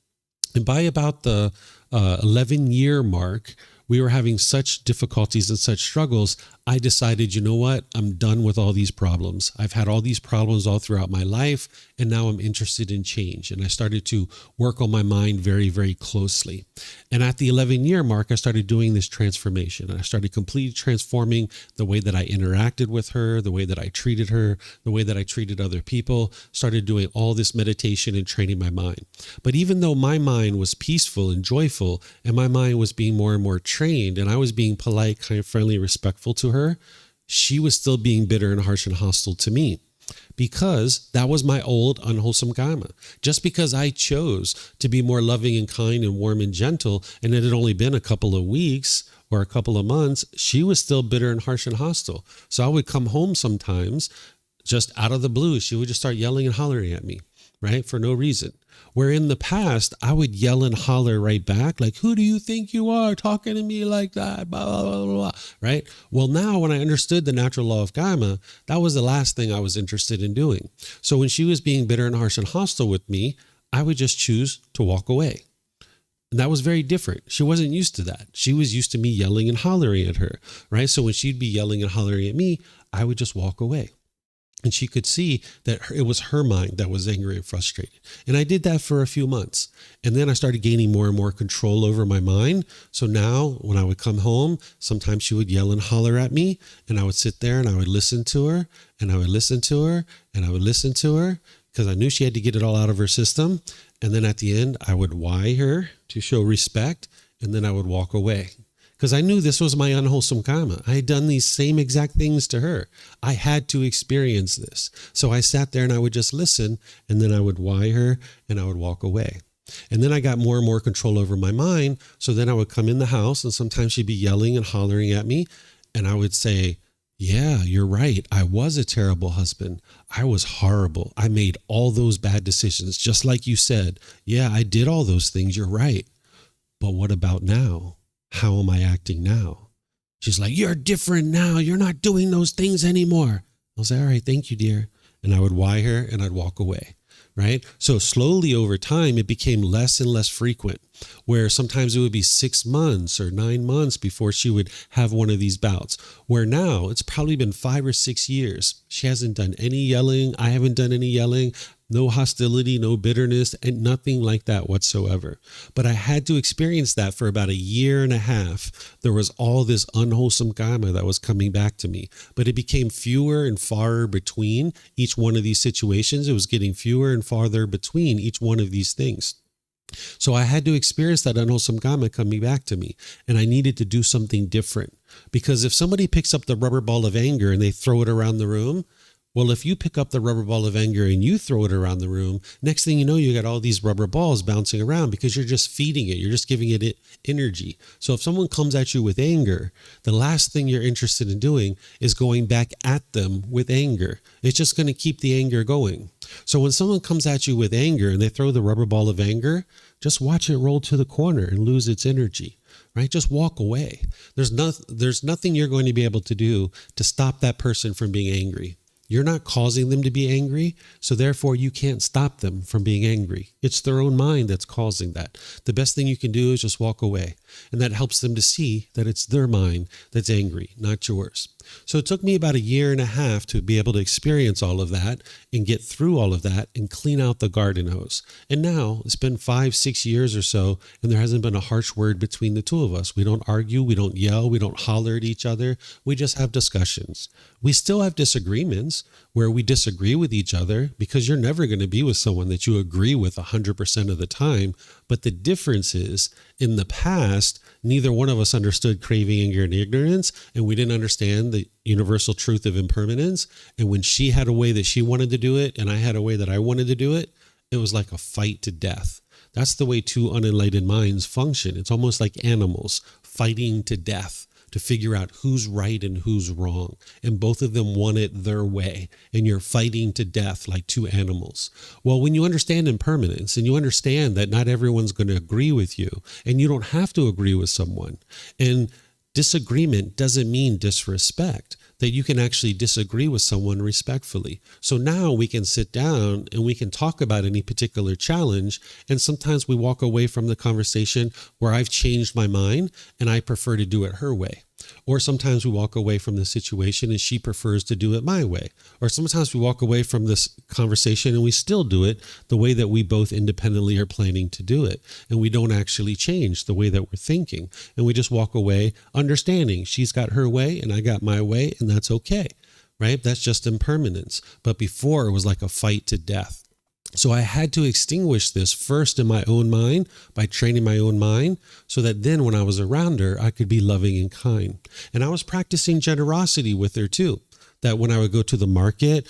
And by about the 11-year mark, we were having such difficulties and such struggles, I decided, you know what? I'm done with all these problems. I've had all these problems all throughout my life, and now I'm interested in change. And I started to work on my mind very, very closely. And at the 11-year mark, I started doing this transformation. I started completely transforming the way that I interacted with her, the way that I treated her, the way that I treated other people, started doing all this meditation and training my mind. But even though my mind was peaceful and joyful, and my mind was being more and more trained, and I was being polite, kind of friendly, respectful to her, she was still being bitter and harsh and hostile to me because that was my old unwholesome karma. Just because I chose to be more loving and kind and warm and gentle, and it had only been a couple of weeks or a couple of months, she was still bitter and harsh and hostile. So I would come home sometimes just out of the blue. She would just start yelling and hollering at me, right? For no reason. Where in the past, I would yell and holler right back, like, who do you think you are talking to me like that? Blah, blah, blah, blah, right? Well, now when I understood the natural law of Kamma, that was the last thing I was interested in doing. So when she was being bitter and harsh and hostile with me, I would just choose to walk away. And that was very different. She wasn't used to that. She was used to me yelling and hollering at her, right? So when she'd be yelling and hollering at me, I would just walk away. And she could see that it was her mind that was angry and frustrated. And I did that for a few months. And then I started gaining more and more control over my mind. So now when I would come home, sometimes she would yell and holler at me. And I would sit there and I would listen to her. And I would listen to her. And I would listen to her because I knew she had to get it all out of her system. And then at the end, I would why her to show respect. And then I would walk away. Because I knew this was my unwholesome karma. I had done these same exact things to her. I had to experience this. So I sat there and I would just listen, and then I would why her and I would walk away. And then I got more and more control over my mind. So then I would come in the house and sometimes she'd be yelling and hollering at me. And I would say, yeah, you're right. I was a terrible husband. I was horrible. I made all those bad decisions, just like you said. Yeah, I did all those things. You're right. But what about now? How am I acting now? She's like, you're different now. You're not doing those things anymore. I'll say, all right, thank you, dear. And I would why her and I'd walk away, right? So slowly over time, it became less and less frequent, where sometimes it would be 6 months or 9 months before she would have one of these bouts, where now it's probably been 5 or 6 years. She hasn't done any yelling. I haven't done any yelling. No hostility, no bitterness, and nothing like that whatsoever. But I had to experience that for about 1.5 years. There was all this unwholesome karma that was coming back to me. But it became fewer and farther between each one of these situations. It was getting fewer and farther between each one of these things. So I had to experience that unwholesome karma coming back to me. And I needed to do something different. Because if somebody picks up the rubber ball of anger and they throw it around the room, well, if you pick up the rubber ball of anger and you throw it around the room, next thing you know, you got all these rubber balls bouncing around because you're just feeding it. You're just giving it energy. So if someone comes at you with anger, the last thing you're interested in doing is going back at them with anger. It's just going to keep the anger going. So when someone comes at you with anger and they throw the rubber ball of anger, just watch it roll to the corner and lose its energy. Right? Just walk away. There's nothing you're going to be able to do to stop that person from being angry. You're not causing them to be angry, so therefore you can't stop them from being angry. It's their own mind that's causing that. The best thing you can do is just walk away. And that helps them to see that it's their mind that's angry, not yours. So it took me about 1.5 years to be able to experience all of that and get through all of that and clean out the garden hose. And now it's been 5-6 years or so, and there hasn't been a harsh word between the two of us. We don't argue, we don't yell, we don't holler at each other. We just have discussions. We still have disagreements where we disagree with each other, because you're never going to be with someone that you agree with 100% of the time. But the difference is, in the past, neither one of us understood craving, anger, and ignorance, and we didn't understand the universal truth of impermanence. And when she had a way that she wanted to do it, and I had a way that I wanted to do it, it was like a fight to death. That's the way two unenlightened minds function. It's almost like animals fighting to death to figure out who's right and who's wrong. And both of them want it their way. And you're fighting to death like two animals. Well, when you understand impermanence and you understand that not everyone's going to agree with you, and you don't have to agree with someone, and disagreement doesn't mean disrespect, that you can actually disagree with someone respectfully. So now we can sit down and we can talk about any particular challenge. And sometimes we walk away from the conversation where I've changed my mind and I prefer to do it her way. Or sometimes we walk away from the situation and she prefers to do it my way. Or sometimes we walk away from this conversation and we still do it the way that we both independently are planning to do it. And we don't actually change the way that we're thinking. And we just walk away understanding she's got her way and I got my way, and that's okay, right? That's just impermanence. But before, it was like a fight to death. So I had to extinguish this first in my own mind by training my own mind, so that then when I was around her, I could be loving and kind. And I was practicing generosity with her too, that when I would go to the market,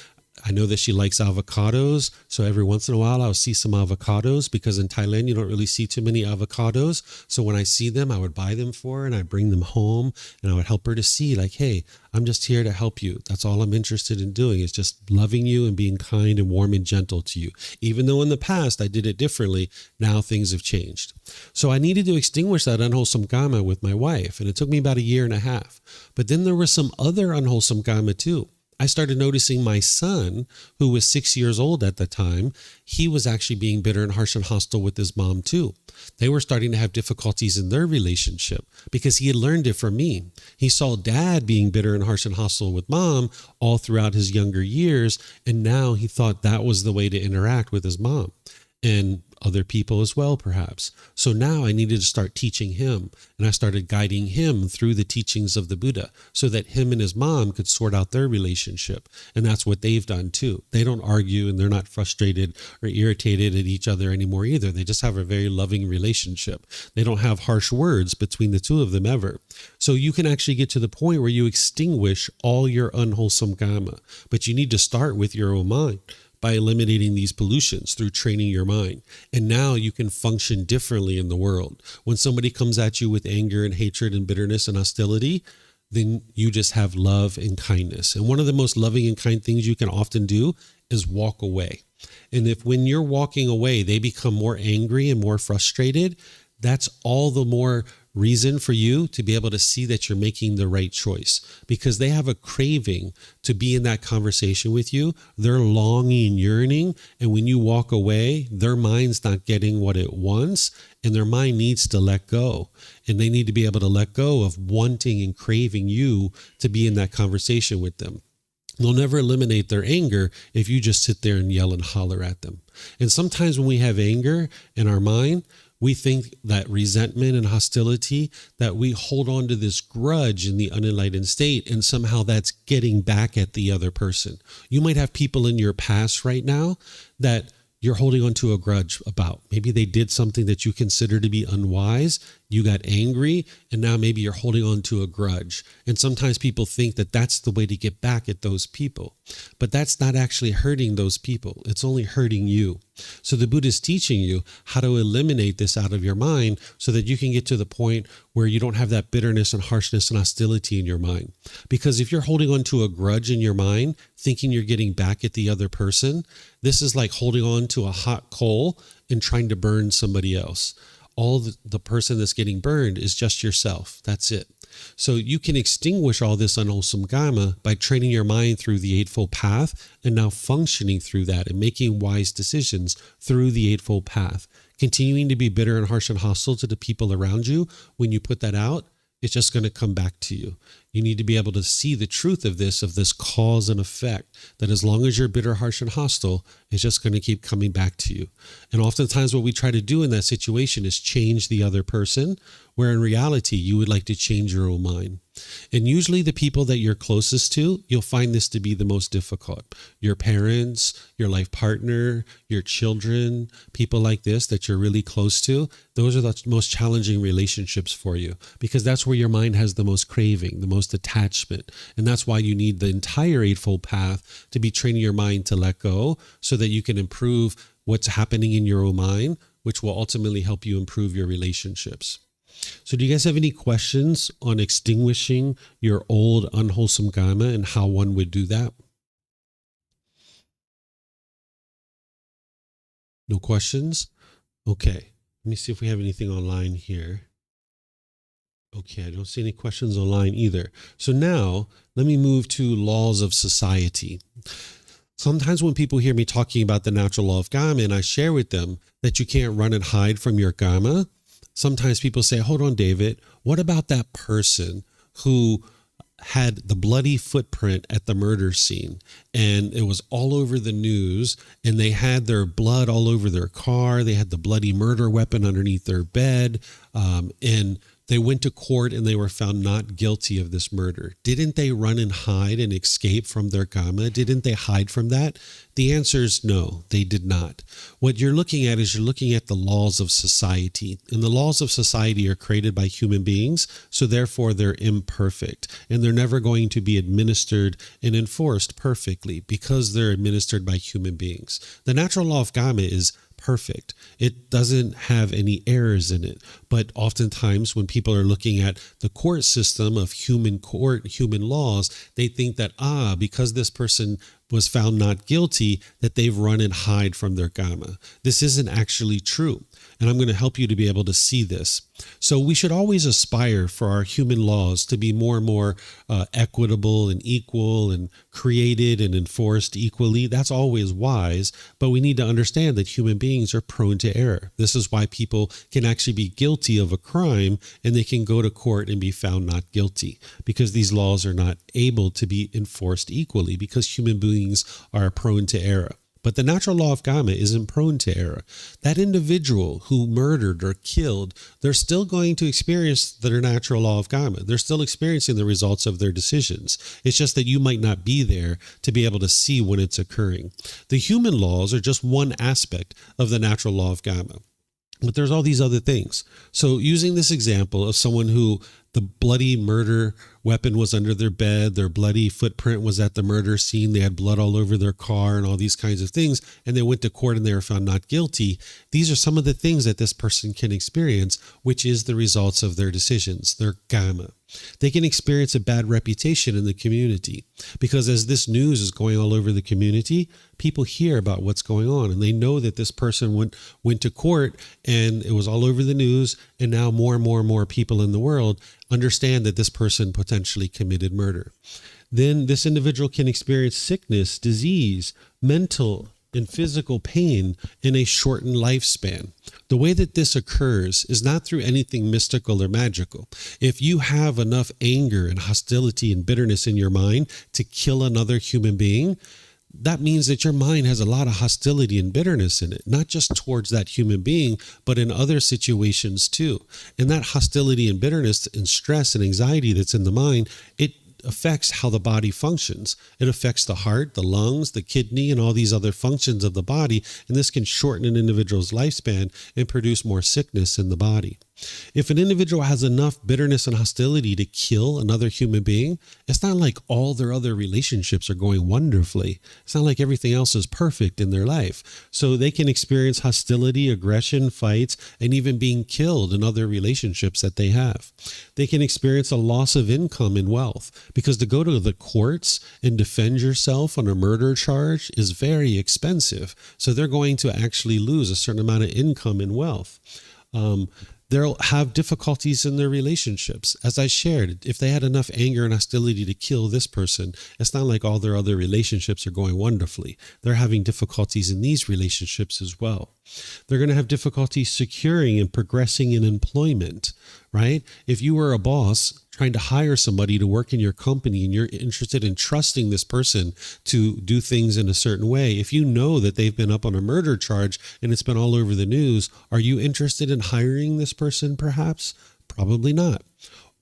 I know that she likes avocados. So every once in a while, I'll see some avocados, because in Thailand, you don't really see too many avocados. So when I see them, I would buy them for her and I'd bring them home, and I would help her to see like, hey, I'm just here to help you. That's all I'm interested in doing, is just loving you and being kind and warm and gentle to you. Even though in the past I did it differently, now things have changed. So I needed to extinguish that unwholesome Kamma with my wife. And it took me about 1.5 years. But then there was some other unwholesome Kamma too. I started noticing my son, who was 6 years old at the time, he was actually being bitter and harsh and hostile with his mom too. They were starting to have difficulties in their relationship because he had learned it from me. He saw dad being bitter and harsh and hostile with mom all throughout his younger years, and now he thought that was the way to interact with his mom and other people as well, perhaps. So now I needed to start teaching him, and I started guiding him through the teachings of the Buddha so that him and his mom could sort out their relationship. And that's what they've done too. They don't argue and they're not frustrated or irritated at each other anymore either. They just have a very loving relationship. They don't have harsh words between the two of them ever. So you can actually get to the point where you extinguish all your unwholesome Kamma, but you need to start with your own mind by eliminating these pollutions through training your mind. And now you can function differently in the world. When somebody comes at you with anger and hatred and bitterness and hostility, then you just have love and kindness. And one of the most loving and kind things you can often do is walk away. And if when you're walking away, they become more angry and more frustrated, that's all the more reason for you to be able to see that you're making the right choice, because they have a craving to be in that conversation with you. They're longing, yearning. And when you walk away, their mind's not getting what it wants, and their mind needs to let go. And they need to be able to let go of wanting and craving you to be in that conversation with them. They'll never eliminate their anger if you just sit there and yell and holler at them. And sometimes when we have anger in our mind, we think that resentment and hostility, that we hold on to this grudge in the unenlightened state, and somehow that's getting back at the other person. You might have people in your past right now that you're holding on to a grudge about. Maybe they did something that you consider to be unwise. You got angry, and now maybe you're holding on to a grudge. And sometimes people think that that's the way to get back at those people. But that's not actually hurting those people. It's only hurting you. So the Buddha is teaching you how to eliminate this out of your mind so that you can get to the point where you don't have that bitterness and harshness and hostility in your mind. Because if you're holding on to a grudge in your mind, thinking you're getting back at the other person, this is like holding on to a hot coal and trying to burn somebody else. All the person that's getting burned is just yourself. That's it. So you can extinguish all this unwholesome Kamma by training your mind through the Eightfold Path, and now functioning through that and making wise decisions through the Eightfold Path. continuing to be bitter and harsh and hostile to the people around you, when you put that out, it's just going to come back to you. You need to be able to see the truth of this cause and effect, that as long as you're bitter, harsh, and hostile, it's just going to keep coming back to you. And oftentimes what we try to do in that situation is change the other person, where in reality, you would like to change your own mind. And usually the people that you're closest to, you'll find this to be the most difficult. Your parents, your life partner, your children, people like this that you're really close to, those are the most challenging relationships for you, because that's where your mind has the most craving, the most attachment. And that's why you need the entire Eightfold Path to be training your mind to let go, so that you can improve what's happening in your own mind, which will ultimately help you improve your relationships. So do you guys have any questions on extinguishing your old unwholesome Kamma and how one would do that? No questions? Okay. Let me see if we have anything online here. Okay, I don't see any questions online either. So now let me move to laws of society. Sometimes when people hear me talking about the natural law of Kamma and I share with them that you can't run and hide from your Kamma, sometimes people say, hold on, David, what about that person who had the bloody footprint at the murder scene and it was all over the news and they had their blood all over their car, they had the bloody murder weapon underneath their bed, and they went to court and they were found not guilty of this murder. Didn't they run and hide and escape from their Kamma? Didn't they hide from that? The answer is no, they did not. What you're looking at is you're looking at the laws of society. And the laws of society are created by human beings, so therefore they're imperfect. And they're never going to be administered and enforced perfectly because they're administered by human beings. The natural law of Kamma is perfect. It doesn't have any errors in it. But oftentimes when people are looking at the court system of human laws, they think that, because this person was found not guilty, that they've run and hide from their Kamma. This isn't actually true. And I'm going to help you to be able to see this. So we should always aspire for our human laws to be more and more equitable and equal and created and enforced equally. That's always wise, but we need to understand that human beings are prone to error. This is why people can actually be guilty of a crime and they can go to court and be found not guilty, because these laws are not able to be enforced equally because human beings are prone to error. But the natural law of Kamma isn't prone to error. That individual who murdered or killed, they're still going to experience their natural law of Kamma. They're still experiencing the results of their decisions. It's just that you might not be there to be able to see when it's occurring. The human laws are just one aspect of the natural law of Kamma. But there's all these other things. So using this example of someone who the bloody murder weapon was under their bed, their bloody footprint was at the murder scene, they had blood all over their car and all these kinds of things, and they went to court and they were found not guilty. These are some of the things that this person can experience, which is the results of their decisions, their Kamma. They can experience a bad reputation in the community because as this news is going all over the community, people hear about what's going on and they know that this person went to court and it was all over the news, and now more and more people in the world understand that this person potentially committed murder. Then this individual can experience sickness, disease, mental and physical pain in a shortened lifespan. The way that this occurs is not through anything mystical or magical. If you have enough anger and hostility and bitterness in your mind to kill another human being, that means that your mind has a lot of hostility and bitterness in it, not just towards that human being, but in other situations too. And that hostility and bitterness and stress and anxiety that's in the mind, it affects how the body functions. It affects the heart, the lungs, the kidney, and all these other functions of the body. And this can shorten an individual's lifespan and produce more sickness in the body. If an individual has enough bitterness and hostility to kill another human being, it's not like all their other relationships are going wonderfully. It's not like everything else is perfect in their life. So they can experience hostility, aggression, fights, and even being killed in other relationships that they have. They can experience a loss of income and wealth because to go to the courts and defend yourself on a murder charge is very expensive. So they're going to actually lose a certain amount of income and wealth. They'll have difficulties in their relationships. As I shared, if they had enough anger and hostility to kill this person, it's not like all their other relationships are going wonderfully. They're having difficulties in these relationships as well. They're going to have difficulty securing and progressing in employment, right? If you were a boss trying to hire somebody to work in your company and you're interested in trusting this person to do things in a certain way, if you know that they've been up on a murder charge and it's been all over the news, are you interested in hiring this person perhaps? Probably not.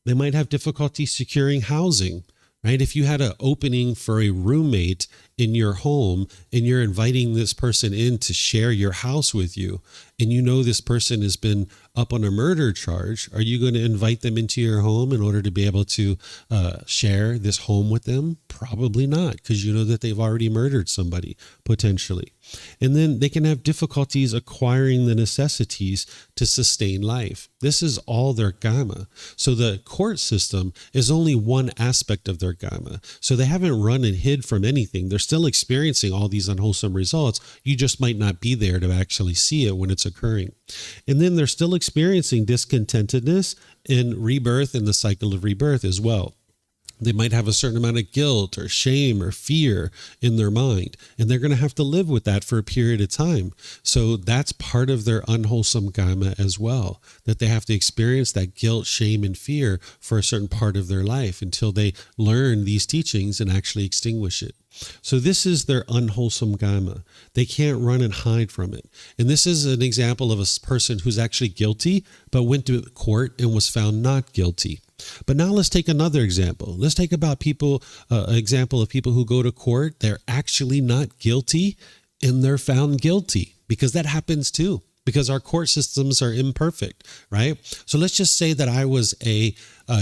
They might have difficulty securing housing, right? If you had an opening for a roommate in your home and you're inviting this person in to share your house with you, and you know this person has been up on a murder charge, are you going to invite them into your home in order to be able to share this home with them? Probably not, because you know that they've already murdered somebody, potentially. And then they can have difficulties acquiring the necessities to sustain life. This is all their Kamma. So the court system is only one aspect of their Kamma. So they haven't run and hid from anything. They're still experiencing all these unwholesome results. You just might not be there to actually see it when it's occurring. And then they're still experiencing discontentedness and rebirth and the cycle of rebirth as well. They might have a certain amount of guilt or shame or fear in their mind, and they're going to have to live with that for a period of time. So that's part of their unwholesome Kamma as well, that they have to experience that guilt, shame, and fear for a certain part of their life until they learn these teachings and actually extinguish it. So this is their unwholesome Kamma. They can't run and hide from it. And this is an example of a person who's actually guilty, but went to court and was found not guilty. But now let's take another example. Let's take about people, an example of people who go to court. They're actually not guilty and they're found guilty, because that happens too, because our court systems are imperfect, right? So let's just say that I was a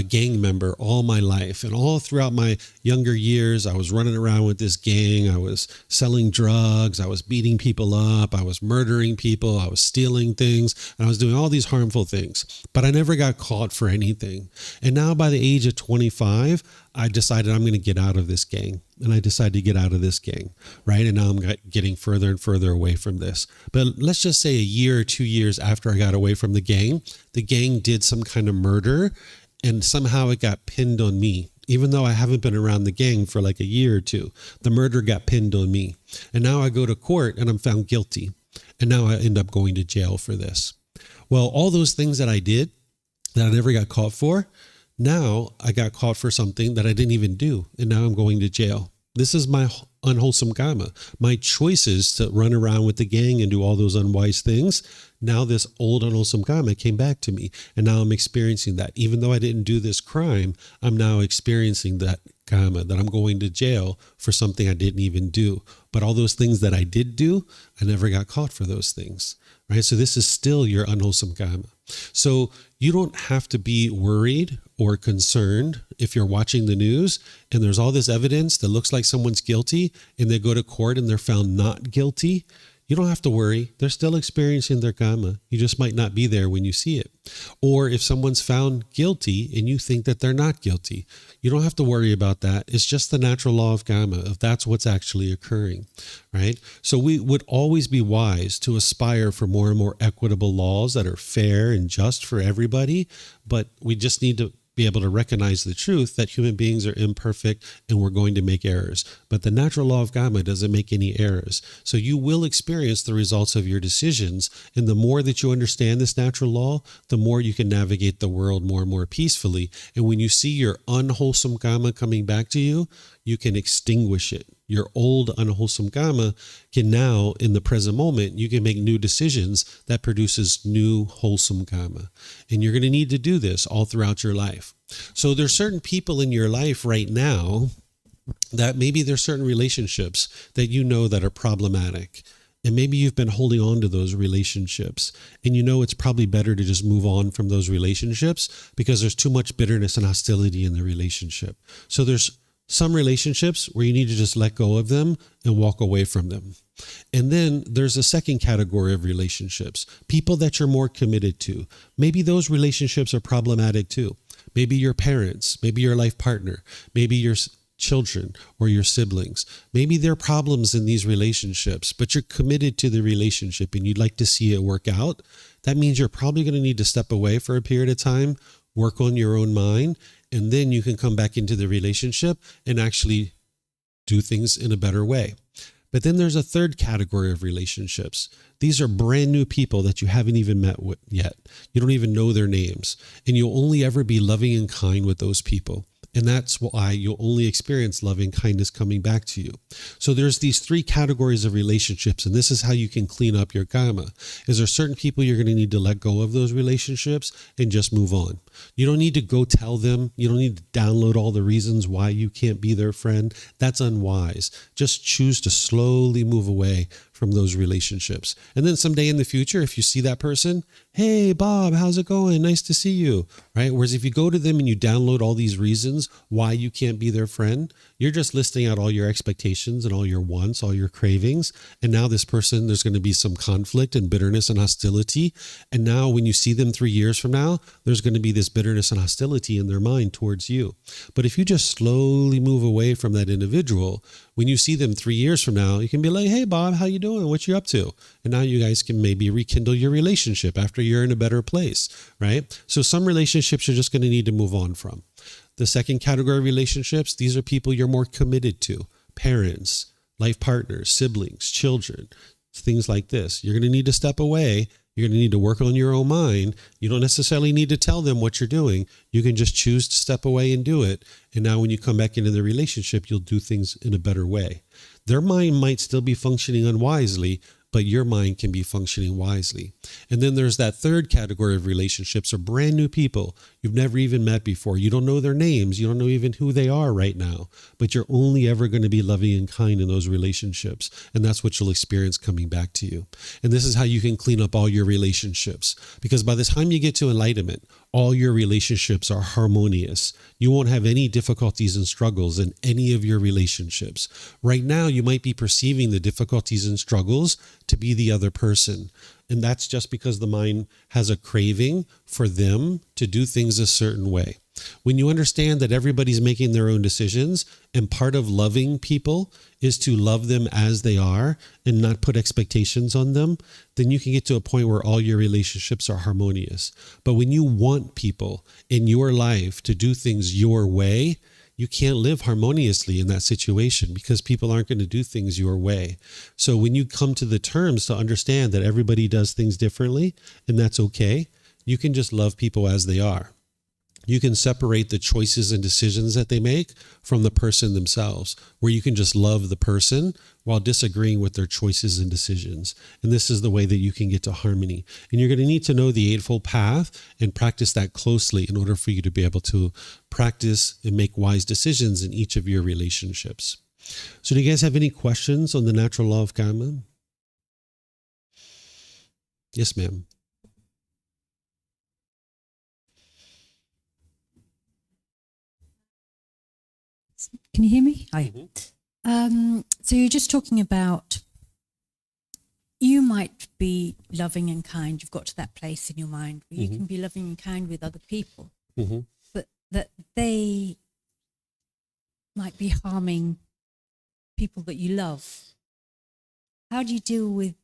gang member all my life, and all throughout my younger years, I was running around with this gang. I was selling drugs. I was beating people up. I was murdering people. I was stealing things, and I was doing all these harmful things, but I never got caught for anything. And now by the age of 25, I decided I'm going to get out of this gang. And I decided to get out of this gang, right? And now I'm getting further and further away from this. But let's just say a year or 2 years after I got away from the gang did some kind of murder, and somehow it got pinned on me. Even though I haven't been around the gang for like a year or two, the murder got pinned on me. And now I go to court and I'm found guilty. And now I end up going to jail for this. Well, all those things that I did that I never got caught for, now I got caught for something that I didn't even do, and now I'm going to jail. This is my unwholesome Kamma. My choices to run around with the gang and do all those unwise things. Now this old unwholesome Kamma came back to me, and now I'm experiencing that. Even though I didn't do this crime, I'm now experiencing that Kamma, that I'm going to jail for something I didn't even do. But all those things that I did do, I never got caught for those things, right? So this is still your unwholesome Kamma. So you don't have to be worried or concerned if you're watching the news and there's all this evidence that looks like someone's guilty and they go to court and they're found not guilty. You don't have to worry. They're still experiencing their Kamma. You just might not be there when you see it. Or if someone's found guilty and you think that they're not guilty, you don't have to worry about that. It's just the natural law of Kamma, if that's what's actually occurring, right? So we would always be wise to aspire for more and more equitable laws that are fair and just for everybody, but we just need to be able to recognize the truth that human beings are imperfect and we're going to make errors. But the natural law of Kamma doesn't make any errors. So you will experience the results of your decisions. And the more that you understand this natural law, the more you can navigate the world more and more peacefully. And when you see your unwholesome Kamma coming back to you, you can extinguish it. Your old unwholesome Kamma can now, in the present moment, you can make new decisions that produces new wholesome Kamma. And you're going to need to do this all throughout your life. So there's certain people in your life right now that maybe there's certain relationships that you know that are problematic. And maybe you've been holding on to those relationships and you know it's probably better to just move on from those relationships because there's too much bitterness and hostility in the relationship. So there's some relationships where you need to just let go of them and walk away from them. And then there's a second category of relationships, people that you're more committed to. Maybe those relationships are problematic too. Maybe your parents, maybe your life partner, maybe your children or your siblings. Maybe there are problems in these relationships, but you're committed to the relationship and you'd like to see it work out. That means you're probably going to need to step away for a period of time, work on your own mind, and then you can come back into the relationship and actually do things in a better way. But then there's a third category of relationships. These are brand new people that you haven't even met with yet. You don't even know their names, and you'll only ever be loving and kind with those people. And that's why you'll only experience loving kindness coming back to you. So there's these three categories of relationships, and this is how you can clean up your karma. Is there certain people you're going to need to let go of those relationships and just move on? You don't need to go tell them. You don't need to download all the reasons why you can't be their friend. That's unwise. Just choose to slowly move away from those relationships. And then someday in the future, if you see that person, hey, Bob, how's it going? Nice to see you, right? Whereas if you go to them and you download all these reasons why you can't be their friend, you're just listing out all your expectations and all your wants, all your cravings. And now this person, there's going to be some conflict and bitterness and hostility. And now when you see them 3 years from now, there's going to be this bitterness and hostility in their mind towards you. But if you just slowly move away from that individual, when you see them 3 years from now, you can be like, hey, Bob, how you doing? What you up to? And now you guys can maybe rekindle your relationship after you're in a better place, right? So some relationships you're just going to need to move on from. The second category of relationships, these are people you're more committed to. Parents, life partners, siblings, children, things like this. You're going to need to step away. You're going to need to work on your own mind. You don't necessarily need to tell them what you're doing. You can just choose to step away and do it. And now when you come back into the relationship, you'll do things in a better way. Their mind might still be functioning unwisely, but your mind can be functioning wisely. And then there's that third category of relationships are brand new people you've never even met before. You don't know their names. You don't know even who they are right now, but you're only ever going to be loving and kind in those relationships. And that's what you'll experience coming back to you. And this is how you can clean up all your relationships, because by the time you get to enlightenment, all your relationships are harmonious. You won't have any difficulties and struggles in any of your relationships. Right now, you might be perceiving the difficulties and struggles to be the other person. And that's just because the mind has a craving for them to do things a certain way. When you understand that everybody's making their own decisions, and part of loving people is to love them as they are and not put expectations on them, then you can get to a point where all your relationships are harmonious. But when you want people in your life to do things your way, you can't live harmoniously in that situation because people aren't going to do things your way. So when you come to the terms to understand that everybody does things differently, and that's okay, you can just love people as they are. You can separate the choices and decisions that they make from the person themselves, where you can just love the person while disagreeing with their choices and decisions. And this is the way that you can get to harmony. And you're going to need to know the Eightfold Path and practice that closely in order for you to be able to practice and make wise decisions in each of your relationships. So do you guys have any questions on the Natural Law of Kamma? Yes, ma'am. Can you hear me? Hi. So you're just talking about you might be loving and kind. You've got to that place in your mind where you can be loving and kind with other people, but that they might be harming people that you love. How do you deal with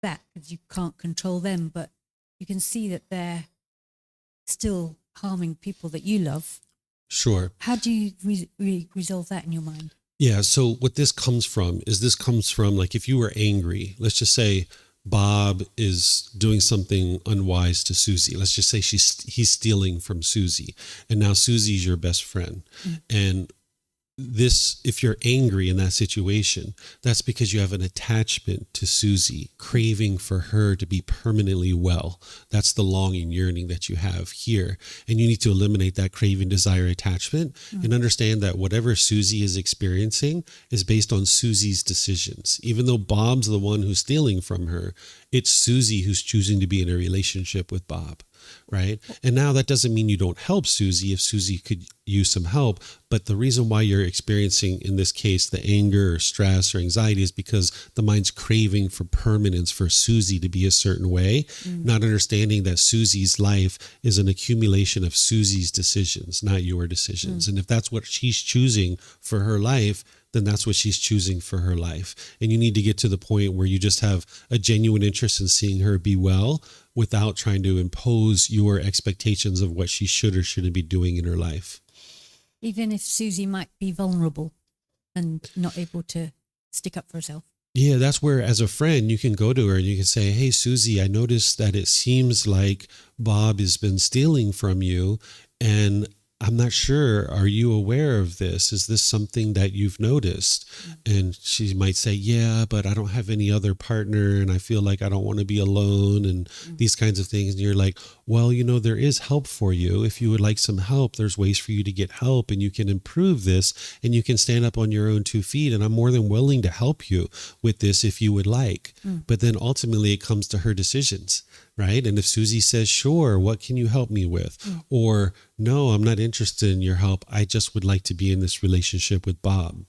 that? Because you can't control them, but you can see that they're still harming people that you love. Sure. How do you resolve that in your mind? Yeah. So what this comes from like if you were angry, let's just say Bob is doing something unwise to Susie. Let's just say he's stealing from Susie, and now Susie's your best friend. And if you're angry in that situation, that's because you have an attachment to Susie, craving for her to be permanently well. That's the longing, yearning that you have here. And you need to eliminate that craving, desire, attachment, and understand that whatever Susie is experiencing is based on Susie's decisions. Even though Bob's the one who's stealing from her, it's Susie who's choosing to be in a relationship with Bob. Right. And now that doesn't mean you don't help Susie if Susie could you some help. But the reason why you're experiencing, in this case, the anger or stress or anxiety is because the mind's craving for permanence, for Susie to be a certain way, not understanding that Susie's life is an accumulation of Susie's decisions, not your decisions. And if that's what she's choosing for her life, then that's what she's choosing for her life. And you need to get to the point where you just have a genuine interest in seeing her be well without trying to impose your expectations of what she should or shouldn't be doing in her life. Even if Susie might be vulnerable and not able to stick up for herself. Yeah, that's where, as a friend, you can go to her and you can say, hey, Susie, I noticed that it seems like Bob has been stealing from you, and I'm not sure, are you aware of this? Is this something that you've noticed? And she might say, yeah, but I don't have any other partner and I feel like I don't want to be alone and these kinds of things. And you're like, well, there is help for you. If you would like some help, there's ways for you to get help and you can improve this and you can stand up on your own 2 feet. And I'm more than willing to help you with this if you would like. But then ultimately it comes to her decisions. Right? And if Susie says, sure, what can you help me with? Or, no, I'm not interested in your help. I just would like to be in this relationship with Bob.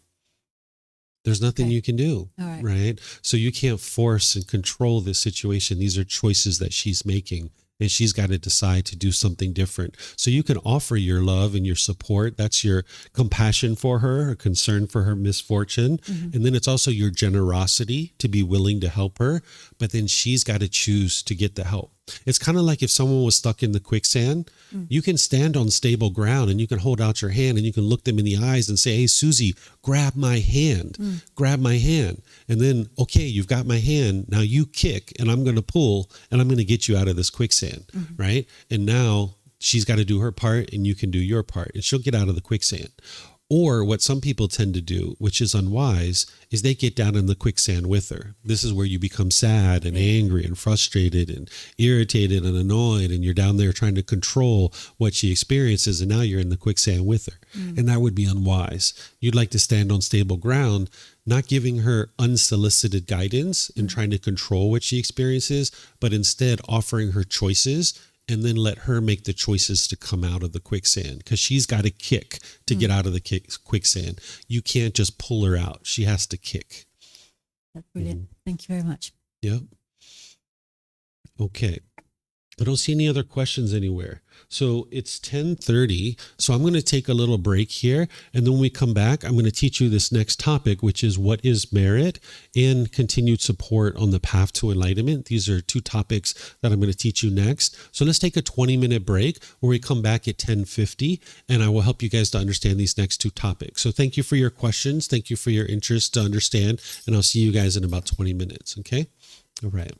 There's nothing you can do, right? So you can't force and control this situation. These are choices that she's making. And she's got to decide to do something different. So you can offer your love and your support. That's your compassion for her concern for her misfortune. And then it's also your generosity to be willing to help her. But then she's got to choose to get the help. It's kind of like if someone was stuck in the quicksand, you can stand on stable ground and you can hold out your hand and you can look them in the eyes and say, hey, Susie, grab my hand, grab my hand. And then, okay, you've got my hand. Now you kick and I'm going to pull and I'm going to get you out of this quicksand, right? And now she's got to do her part and you can do your part and she'll get out of the quicksand. Or what some people tend to do, which is unwise, is they get down in the quicksand with her. This is where you become sad and angry and frustrated and irritated and annoyed. And you're down there trying to control what she experiences. And now you're in the quicksand with her. And that would be unwise. You'd like to stand on stable ground, not giving her unsolicited guidance and trying to control what she experiences, but instead offering her choices and then let her make the choices to come out of the quicksand because she's got to kick to get out of the quicksand. You can't just pull her out. She has to kick. That's brilliant. Thank you very much. Yep. Okay. I don't see any other questions anywhere. So it's 10:30. So I'm going to take a little break here. And then when we come back, I'm going to teach you this next topic, which is what is merit and continued support on the path to enlightenment. These are 2 topics that I'm going to teach you next. So let's take a 20-minute break where we come back at 10:50 and I will help you guys to understand these next 2 topics. So thank you for your questions. Thank you for your interest to understand. And I'll see you guys in about 20 minutes. Okay. All right.